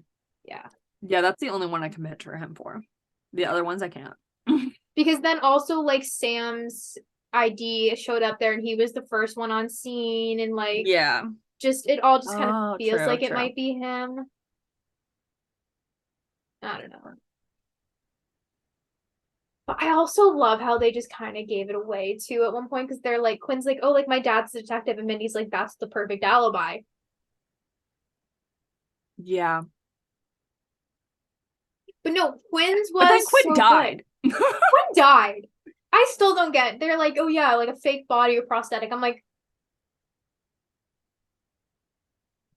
[SPEAKER 3] Yeah.
[SPEAKER 4] Yeah, that's the only one I can picture him for. The other ones I can't.
[SPEAKER 3] Because then also like Sam's ID showed up there, and he was the first one on scene, and like it all just kind of feels like it might be him. I don't know. But I also love how they just kind of gave it away too at one point, because they're like, Quinn's like, oh, like my dad's a detective, and Mindy's like, that's the perfect alibi.
[SPEAKER 4] Yeah.
[SPEAKER 3] But no, Quinn's was.
[SPEAKER 4] But then Quinn died.
[SPEAKER 3] Quinn died. I still don't get it. They're like, oh yeah, like a fake body or prosthetic. I'm like,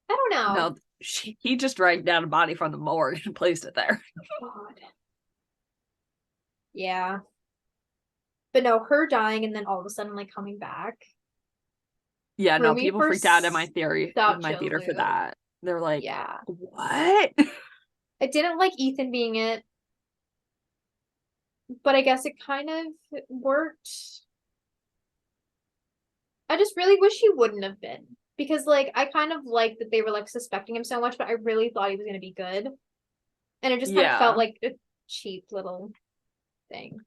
[SPEAKER 3] I don't know.
[SPEAKER 4] No, he just dragged down a body from the morgue and placed it there.
[SPEAKER 3] God. Yeah. But no, her dying and then all of a sudden like coming back.
[SPEAKER 4] Yeah, no, people freaked out in my theater for that. They're like,
[SPEAKER 3] yeah,
[SPEAKER 4] what?
[SPEAKER 3] I didn't like Ethan being it, but I guess it kind of worked. I just really wish he wouldn't have been, because like I kind of liked that they were like suspecting him so much, but I really thought he was going to be good, and it just kind of felt like a cheap little thing.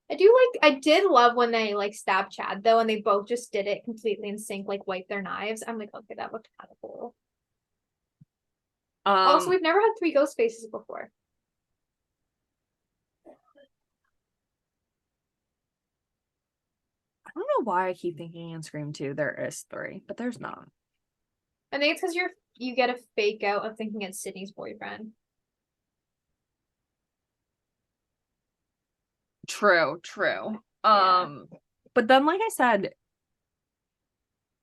[SPEAKER 3] I did love when they like stabbed Chad though, and they both just did it completely in sync, like wipe their knives. I'm like, okay, that looked kind of cool. Also, we've never had 3 ghost faces before.
[SPEAKER 4] I don't know why I keep thinking in Scream 2 there is 3, but there's not.
[SPEAKER 3] I think it's because you get a fake out of thinking it's Sydney's boyfriend.
[SPEAKER 4] True. But then, like I said,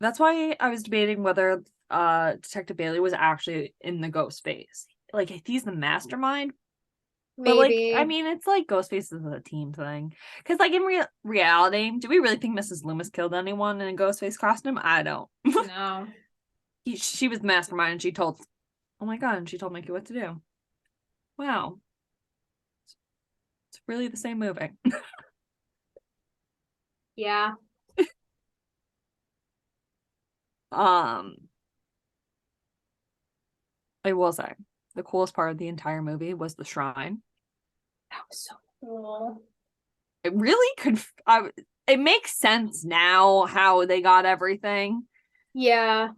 [SPEAKER 4] that's why I was debating whether Detective Bailey was actually in the ghost phase. Like, if he's the mastermind.
[SPEAKER 3] Maybe.
[SPEAKER 4] But, like, I mean, it's like Ghostface is a team thing. Because, like, in reality, do we really think Mrs. Loomis killed anyone in a Ghostface costume? I don't.
[SPEAKER 3] No.
[SPEAKER 4] She was the mastermind, and she told... Oh, my God, and she told Mickey what to do. Wow. It's really the same movie.
[SPEAKER 3] Yeah.
[SPEAKER 4] I will say, the coolest part of the entire movie was the shrine.
[SPEAKER 3] That was so cool.
[SPEAKER 4] It really it makes sense now how they got everything.
[SPEAKER 3] Yeah.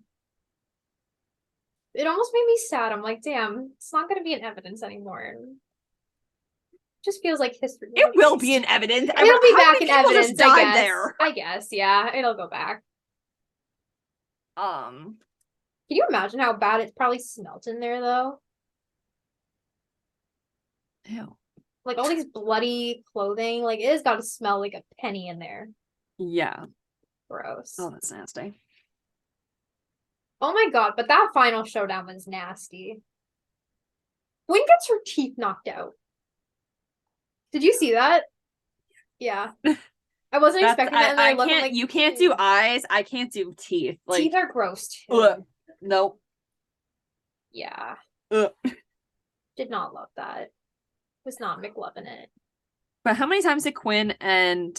[SPEAKER 3] It almost made me sad. I'm like, damn, it's not going to be in evidence anymore. It just feels like history.
[SPEAKER 4] It will be in evidence.
[SPEAKER 3] It'll be back in evidence, I guess. There? I guess, yeah. It'll go back. Can you imagine how bad it probably smelt in there, though?
[SPEAKER 4] Ew.
[SPEAKER 3] Like all these bloody clothing. Like it has got to smell like a penny in there.
[SPEAKER 4] Yeah.
[SPEAKER 3] Gross.
[SPEAKER 4] Oh, that's nasty.
[SPEAKER 3] Oh my god, but that final showdown was nasty. Gwen gets her teeth knocked out. Did you see that? Yeah. I wasn't expecting that. And then I look, I'm like,
[SPEAKER 4] you can't do eyes. I can't do teeth. Like,
[SPEAKER 3] teeth are gross too.
[SPEAKER 4] Nope.
[SPEAKER 3] Yeah.
[SPEAKER 4] Ugh.
[SPEAKER 3] Did not love that. Was not McLovin' it.
[SPEAKER 4] But how many times did Quinn and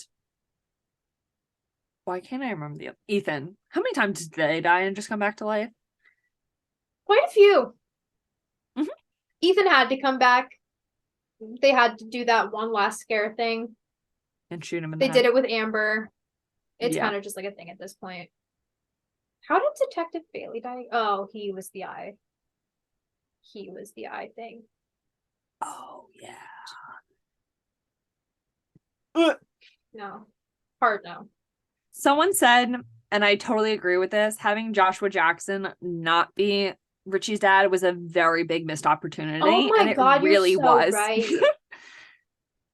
[SPEAKER 4] why can't I remember the other Ethan? How many times did they die and just come back to life?
[SPEAKER 3] Quite a few.
[SPEAKER 4] Mhm.
[SPEAKER 3] Ethan had to come back. They had to do that one last scare thing.
[SPEAKER 4] And shoot him in the
[SPEAKER 3] They
[SPEAKER 4] head.
[SPEAKER 3] did it with Amber. It's
[SPEAKER 4] Yeah.
[SPEAKER 3] kind of just like a thing at this point. How did Detective Bailey die? Oh, he was the eye. He was the eye thing.
[SPEAKER 4] Oh, yeah.
[SPEAKER 3] No. Hard no.
[SPEAKER 4] Someone said, and I totally agree with this, having Joshua Jackson not be Richie's dad was a very big missed opportunity.
[SPEAKER 3] Oh my
[SPEAKER 4] and
[SPEAKER 3] god,
[SPEAKER 4] it really
[SPEAKER 3] you're so
[SPEAKER 4] was.
[SPEAKER 3] right.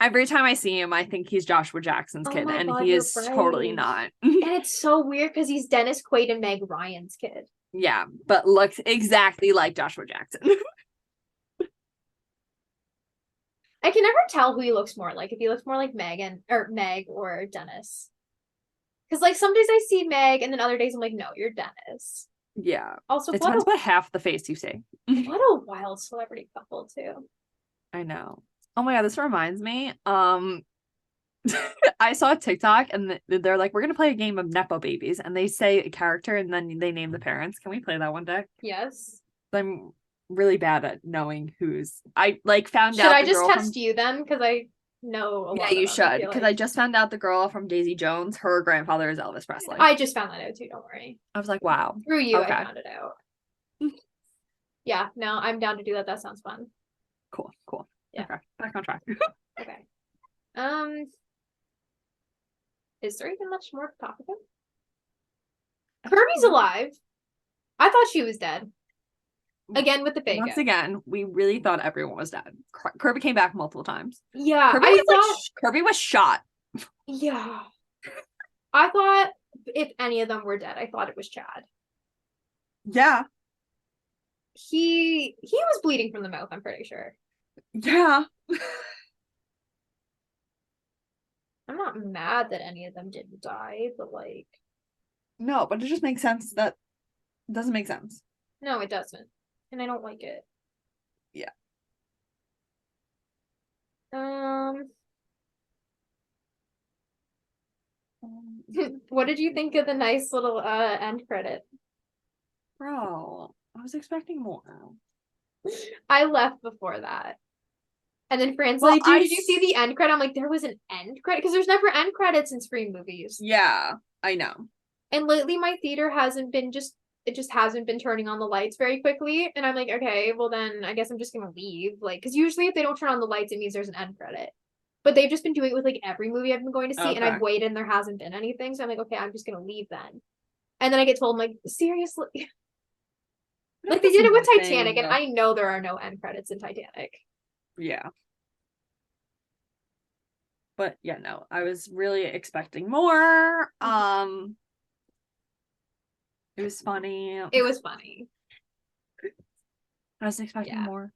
[SPEAKER 4] Every time I see him, I think he's Joshua Jackson's kid, and
[SPEAKER 3] God,
[SPEAKER 4] he
[SPEAKER 3] you're
[SPEAKER 4] is
[SPEAKER 3] right.
[SPEAKER 4] totally not.
[SPEAKER 3] And it's so weird because he's Dennis Quaid and Meg Ryan's kid.
[SPEAKER 4] Yeah, but looks exactly like Joshua Jackson.
[SPEAKER 3] I can never tell who he looks more like, if he looks more like Meg or Dennis. Because like some days I see Meg and then other days I'm like, no, you're Dennis.
[SPEAKER 4] Yeah.
[SPEAKER 3] Also,
[SPEAKER 4] it depends what half the face you see.
[SPEAKER 3] What a wild celebrity couple too.
[SPEAKER 4] I know. Oh my god, this reminds me. I saw a TikTok and they're like, we're gonna play a game of Nepo babies, and they say a character and then they name the parents. Can we play that one day?
[SPEAKER 3] Yes.
[SPEAKER 4] I'm really bad at knowing who's. I like found
[SPEAKER 3] Should
[SPEAKER 4] out.
[SPEAKER 3] I just test you then? Because I know a lot.
[SPEAKER 4] Yeah, you should. Because I just found out the girl from Daisy Jones, her grandfather is Elvis Presley.
[SPEAKER 3] I just found that out too. Don't worry.
[SPEAKER 4] I was like, wow.
[SPEAKER 3] Through you,
[SPEAKER 4] okay.
[SPEAKER 3] I found it out. Yeah, no, I'm down to do that. That sounds fun.
[SPEAKER 4] Cool.
[SPEAKER 3] Yeah.
[SPEAKER 4] Okay, back on track.
[SPEAKER 3] Okay. Is there even much more to talk about? Kirby's alive. I thought she was dead. Again with the fake.
[SPEAKER 4] Once again, we really thought everyone was dead. Kirby came back multiple times.
[SPEAKER 3] Yeah,
[SPEAKER 4] Kirby was shot.
[SPEAKER 3] Yeah. I thought if any of them were dead, I thought it was Chad.
[SPEAKER 4] Yeah.
[SPEAKER 3] He was bleeding from the mouth, I'm pretty sure.
[SPEAKER 4] Yeah.
[SPEAKER 3] I'm not mad that any of them didn't die, but like...
[SPEAKER 4] No, but it just makes sense that... It doesn't make sense.
[SPEAKER 3] No, it doesn't. And I don't like it.
[SPEAKER 4] Yeah.
[SPEAKER 3] What did you think of the nice little end credit?
[SPEAKER 4] Bro, I was expecting more.
[SPEAKER 3] I left before that. And then Fran's like, did you see the end credit? I'm like, there was an end credit? Because there's never end credits in Scream movies.
[SPEAKER 4] Yeah, I know.
[SPEAKER 3] And lately my theater hasn't been it just hasn't been turning on the lights very quickly. And I'm like, okay, well then I guess I'm just gonna leave. Like, because usually if they don't turn on the lights, it means there's an end credit. But they've just been doing it with like every movie I've been going to see, and I've waited and there hasn't been anything. So I'm like, okay, I'm just gonna leave then. And then I get told, I'm like, seriously? Like they did it with Titanic, and I know there are no end credits in Titanic.
[SPEAKER 4] Yeah. But yeah, no, I was really expecting more. It was funny.
[SPEAKER 3] It was funny.
[SPEAKER 4] I was expecting more.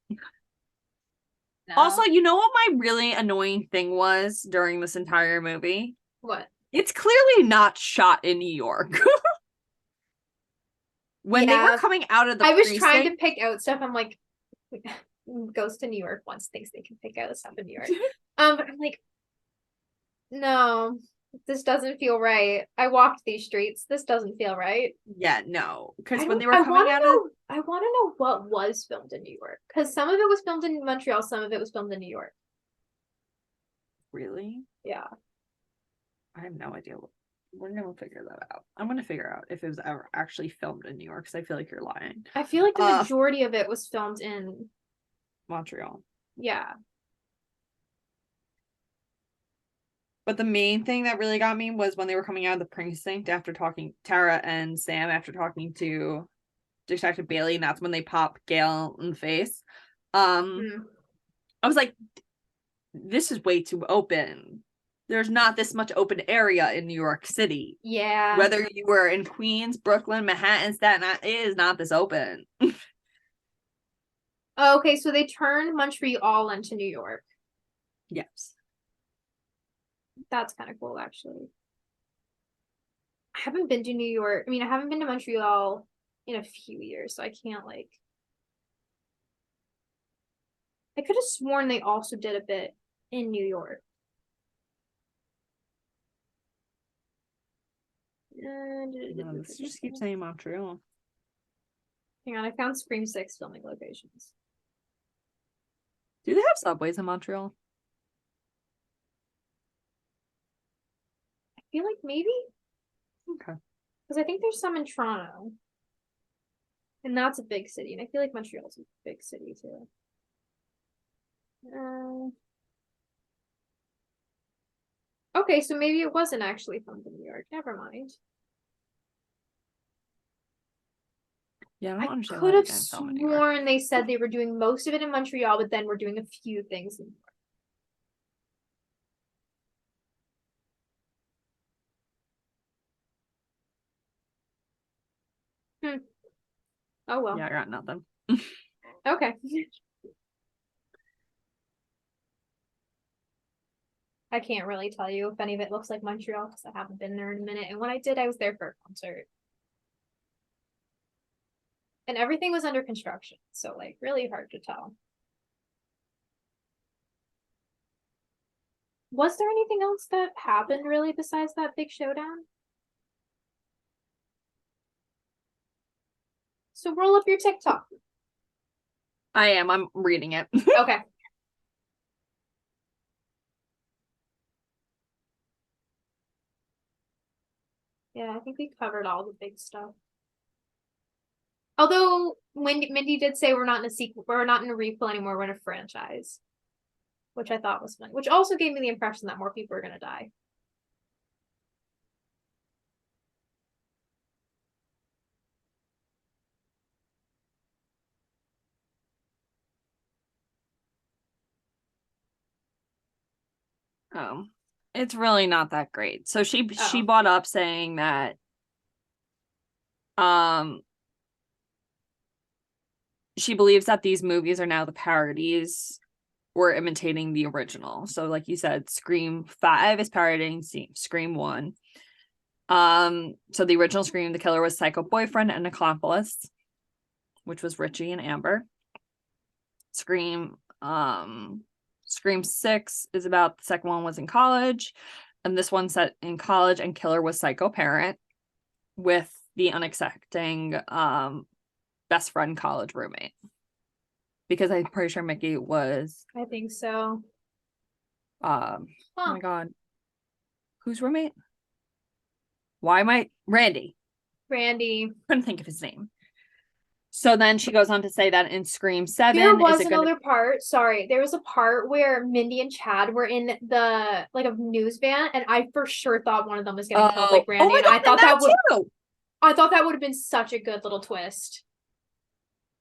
[SPEAKER 3] No.
[SPEAKER 4] Also, you know what my really annoying thing was during this entire movie?
[SPEAKER 3] What?
[SPEAKER 4] It's clearly not shot in New York. When they were coming out of the
[SPEAKER 3] precinct, trying to pick out stuff. I'm like, goes to New York once, thinks they can pick out stuff in New York. But I'm like, no, this doesn't feel right. I walked these streets. This doesn't feel right.
[SPEAKER 4] Yeah, no. Because when they were coming out of...
[SPEAKER 3] I want to know what was filmed in New York. Because some of it was filmed in Montreal, some of it was filmed in New York.
[SPEAKER 4] Really?
[SPEAKER 3] Yeah.
[SPEAKER 4] I have no idea. We're going to figure that out. I'm going to figure out if it was ever actually filmed in New York, because I feel like you're lying.
[SPEAKER 3] I feel like the majority of it was filmed in...
[SPEAKER 4] Montreal.
[SPEAKER 3] Yeah.
[SPEAKER 4] But the main thing that really got me was when they were coming out of the precinct after talking... Tara and Sam, after talking to Detective Bailey, and that's when they pop Gail in the face. I was like, this is way too open. There's not this much open area in New York City.
[SPEAKER 3] Yeah.
[SPEAKER 4] Whether you were in Queens, Brooklyn, Manhattan, Staten Island, it is not this open.
[SPEAKER 3] Okay, so they turned Montreal into New York.
[SPEAKER 4] Yes.
[SPEAKER 3] That's kind of cool, actually. I haven't been to New York. I mean, I haven't been to Montreal in a few years, so I can't like. I could have sworn they also did a bit in New York.
[SPEAKER 4] Let's just keep saying Montreal.
[SPEAKER 3] Hang on, I found Scream 6 filming locations.
[SPEAKER 4] Do they have subways in Montreal?
[SPEAKER 3] I feel like maybe.
[SPEAKER 4] Okay.
[SPEAKER 3] Because I think there's some in Toronto. And that's a big city. And I feel like Montreal's a big city too. Okay, so maybe it wasn't actually filmed in New York. Never mind.
[SPEAKER 4] Yeah,
[SPEAKER 3] I could have sworn they said they were doing most of it in Montreal, but then we're doing a few things in New York. Oh well.
[SPEAKER 4] Yeah, I got nothing.
[SPEAKER 3] Okay. I can't really tell you if any of it looks like Montreal because I haven't been there in a minute. And when I did, I was there for a concert. And everything was under construction, so like really hard to tell. Was there anything else that happened really besides that big showdown? So roll up your TikTok.
[SPEAKER 4] I am. I'm reading it.
[SPEAKER 3] Okay. Yeah, I think we covered all the big stuff. Although Mindy did say we're not in a sequel, we're not in a requel anymore, we're in a franchise. Which I thought was funny. Which also gave me the impression that more people are gonna die.
[SPEAKER 4] It's really not that great. So she
[SPEAKER 3] Oh.
[SPEAKER 4] brought up saying that she believes that these movies are now the parodies or imitating the original. So like you said, Scream 5 is parodying Scream 1. So the original Scream, the killer was psycho boyfriend and accomplice, which was Richie and Amber. Scream 6 is about the second one was in college, and this one set in college, and killer was psycho parent with the unaccepting best friend college roommate. Because I'm pretty sure Mickey was.
[SPEAKER 3] I think so.
[SPEAKER 4] Oh my god. Whose roommate? Why am I Randy? Couldn't think of his name. So then she goes on to say that in Scream 7
[SPEAKER 3] there was another part. Sorry, there was a part where Mindy and Chad were in the like a news van, and I for sure thought one of them was getting killed like Randy.
[SPEAKER 4] Oh my God,
[SPEAKER 3] and I thought that would
[SPEAKER 4] too.
[SPEAKER 3] I thought that would have been such a good little twist.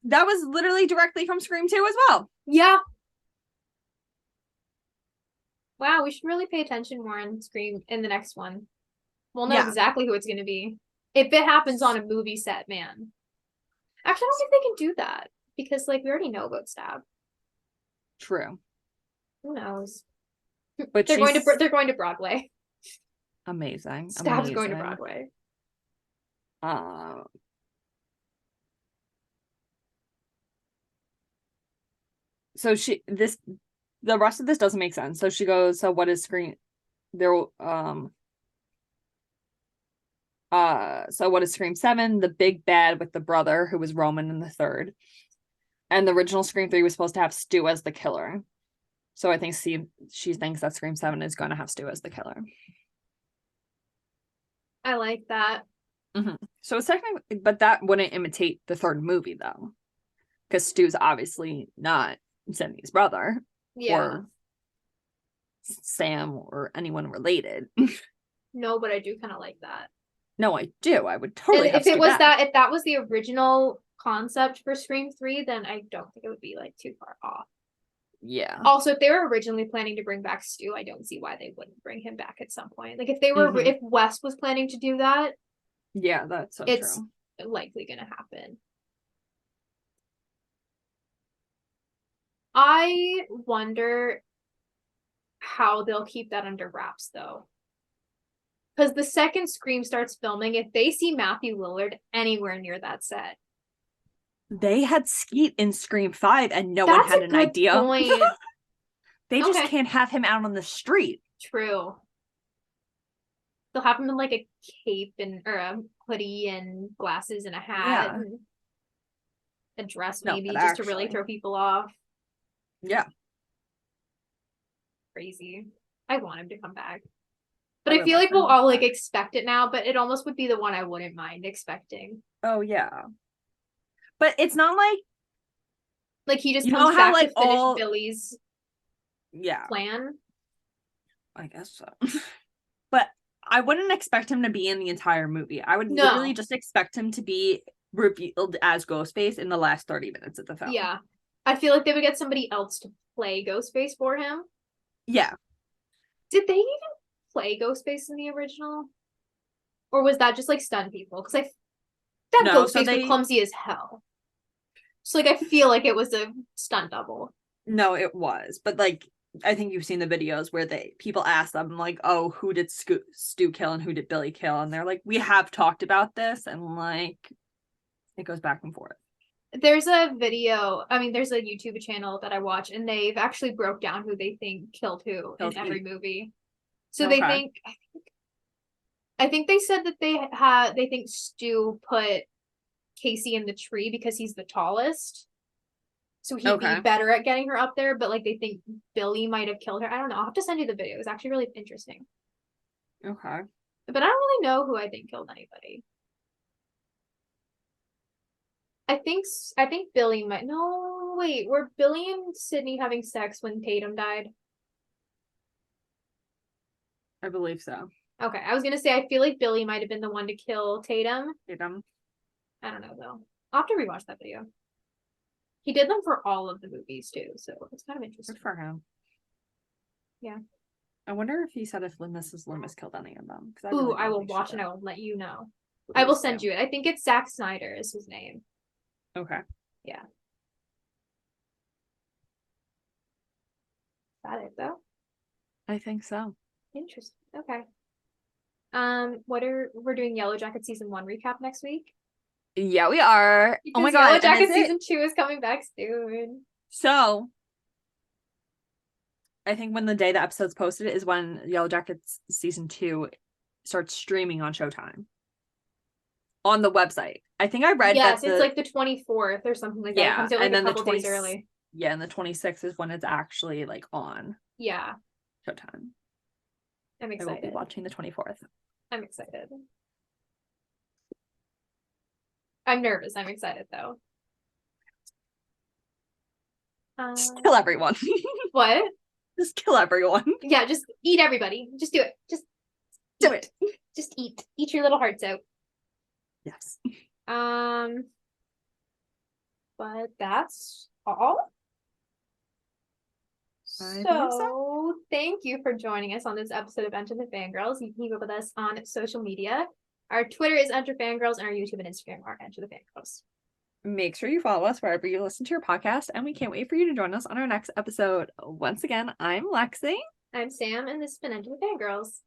[SPEAKER 4] That was literally directly from Scream 2 as well.
[SPEAKER 3] Yeah. Wow, we should really pay attention more in Scream in the next one. We'll know exactly who it's gonna be. If it happens on a movie set, man. Actually, I don't think they can do that because, like, we already know about Stab.
[SPEAKER 4] True.
[SPEAKER 3] Who knows?
[SPEAKER 4] But
[SPEAKER 3] they're going to Broadway.
[SPEAKER 4] Amazing.
[SPEAKER 3] Stab's going to Broadway.
[SPEAKER 4] So the rest of this doesn't make sense. So she goes, so what is Scream? So what is Scream 7? The big bad with the brother who was Roman in the third. And the original Scream 3 was supposed to have Stu as the killer. So I think she thinks that Scream 7 is going to have Stu as the killer.
[SPEAKER 3] I like that.
[SPEAKER 4] Mm-hmm. So it's technically, but that wouldn't imitate the third movie though. Because Stu's obviously not Cindy's brother.
[SPEAKER 3] Yeah.
[SPEAKER 4] Or Sam or anyone related.
[SPEAKER 3] No, but I do kind of like that.
[SPEAKER 4] No, I do. I would totally.
[SPEAKER 3] And if that was the original concept for Scream 3, then I don't think it would be like too far off.
[SPEAKER 4] Yeah.
[SPEAKER 3] Also, if they were originally planning to bring back Stu, I don't see why they wouldn't bring him back at some point. Like, if they were,
[SPEAKER 4] Mhm.
[SPEAKER 3] if Wes was planning to do that,
[SPEAKER 4] Yeah, that's so
[SPEAKER 3] it's
[SPEAKER 4] true.
[SPEAKER 3] likely gonna happen. I wonder how they'll keep that under wraps, though. Because the second Scream starts filming, if they see Matthew Lillard anywhere near that set,
[SPEAKER 4] They had Skeet in Scream 5 and no one
[SPEAKER 3] that's
[SPEAKER 4] had
[SPEAKER 3] a
[SPEAKER 4] an
[SPEAKER 3] good
[SPEAKER 4] idea.
[SPEAKER 3] point.
[SPEAKER 4] They just
[SPEAKER 3] Okay.
[SPEAKER 4] can't have him out on the street.
[SPEAKER 3] True. They'll have him in like a cape and or a hoodie and glasses and a hat
[SPEAKER 4] Yeah.
[SPEAKER 3] and a dress
[SPEAKER 4] No,
[SPEAKER 3] maybe
[SPEAKER 4] but
[SPEAKER 3] just to really
[SPEAKER 4] actually-
[SPEAKER 3] throw people off.
[SPEAKER 4] Yeah.
[SPEAKER 3] Crazy. I want him to come back. But
[SPEAKER 4] I
[SPEAKER 3] I
[SPEAKER 4] would
[SPEAKER 3] feel
[SPEAKER 4] like
[SPEAKER 3] like
[SPEAKER 4] for him
[SPEAKER 3] we'll
[SPEAKER 4] to
[SPEAKER 3] all
[SPEAKER 4] come
[SPEAKER 3] like
[SPEAKER 4] back.
[SPEAKER 3] expect it now, but it almost would be the one I wouldn't mind expecting.
[SPEAKER 4] Oh, yeah. But it's not like,
[SPEAKER 3] Like he just
[SPEAKER 4] You
[SPEAKER 3] comes
[SPEAKER 4] know how,
[SPEAKER 3] back
[SPEAKER 4] like,
[SPEAKER 3] to finish
[SPEAKER 4] all-
[SPEAKER 3] Billy's
[SPEAKER 4] yeah,
[SPEAKER 3] plan.
[SPEAKER 4] I guess so. But I wouldn't expect him to be in the entire movie. I would
[SPEAKER 3] No.
[SPEAKER 4] literally just expect him to be revealed as Ghostface in the last 30 minutes of the film.
[SPEAKER 3] Yeah. I feel like they would get somebody else to play Ghostface for him.
[SPEAKER 4] Yeah.
[SPEAKER 3] Did they even play Ghostface in the original? Or was that just like stunt people? Because that
[SPEAKER 4] No, so
[SPEAKER 3] Ghostface was clumsy as hell. So like I feel like it was a stunt double.
[SPEAKER 4] No, it was. But like, I think you've seen the videos where people ask them like, "Oh, who did Stu kill and who did Billy kill?" And they're like, "We have talked about this," and like, it goes back and forth.
[SPEAKER 3] There's a video, I mean, there's a YouTube channel that I watch, and they've actually broke down who they think killed who in every movie. So they
[SPEAKER 4] Okay.
[SPEAKER 3] think, I think they said that they think Stu put Casey in the tree because he's the tallest. So he'd
[SPEAKER 4] Okay.
[SPEAKER 3] be better at getting her up there, but like they think Billy might have killed her. I don't know. I'll have to send you the video. It's actually really interesting.
[SPEAKER 4] Okay.
[SPEAKER 3] But I don't really know who I think killed anybody. I think Billy might. No, wait. Were Billy and Sydney having sex when Tatum died?
[SPEAKER 4] I believe so.
[SPEAKER 3] Okay, I was gonna say I feel like Billy might have been the one to kill Tatum.
[SPEAKER 4] Tatum.
[SPEAKER 3] I don't know though. I'll have to rewatch that video. He did them for all of the movies too, so it's kind of interesting.
[SPEAKER 4] Good for him.
[SPEAKER 3] Yeah.
[SPEAKER 4] I wonder if he said if Mrs. Loomis killed any of them.
[SPEAKER 3] Ooh, I will watch and I will let you know. I will send you it. I think it's Zack Snyder is his name.
[SPEAKER 4] Okay.
[SPEAKER 3] Yeah. Is that it though?
[SPEAKER 4] I think so.
[SPEAKER 3] Interesting. Okay. We're doing Yellow Jacket season 1 recap next week?
[SPEAKER 4] Yeah, we are.
[SPEAKER 3] Because
[SPEAKER 4] oh my
[SPEAKER 3] Yellow
[SPEAKER 4] god.
[SPEAKER 3] Jacket season 2 is coming back soon.
[SPEAKER 4] So I think when the day the episode's posted is when Yellow Jackets season 2 starts streaming on Showtime. On the website. I think I read
[SPEAKER 3] yes,
[SPEAKER 4] that
[SPEAKER 3] it's like the 24th or something like that. It comes out like
[SPEAKER 4] and
[SPEAKER 3] a
[SPEAKER 4] then
[SPEAKER 3] couple days early.
[SPEAKER 4] Yeah, and the 26th is when it's actually like on
[SPEAKER 3] Yeah.
[SPEAKER 4] Showtime.
[SPEAKER 3] I'm
[SPEAKER 4] I
[SPEAKER 3] excited.
[SPEAKER 4] will be watching the 24th.
[SPEAKER 3] I'm excited. I'm nervous. I'm excited though.
[SPEAKER 4] Just kill everyone.
[SPEAKER 3] What?
[SPEAKER 4] Just kill everyone.
[SPEAKER 3] Yeah, just eat everybody. Just do it. Just
[SPEAKER 4] Do it.
[SPEAKER 3] Just eat. Eat your little hearts out.
[SPEAKER 4] Yes.
[SPEAKER 3] But that's all.
[SPEAKER 4] I believe
[SPEAKER 3] So thank you for joining us on this episode of Enter the Fangirls. You can keep up with us on social media. Our Twitter is Enter Fangirls, and our YouTube and Instagram are Enter the Fangirls.
[SPEAKER 4] Make sure you follow us wherever you listen to your podcast, and we can't wait for you to join us on our next episode. Once again, I'm Lexie.
[SPEAKER 3] I'm Sam, and this has been Enter the Fangirls.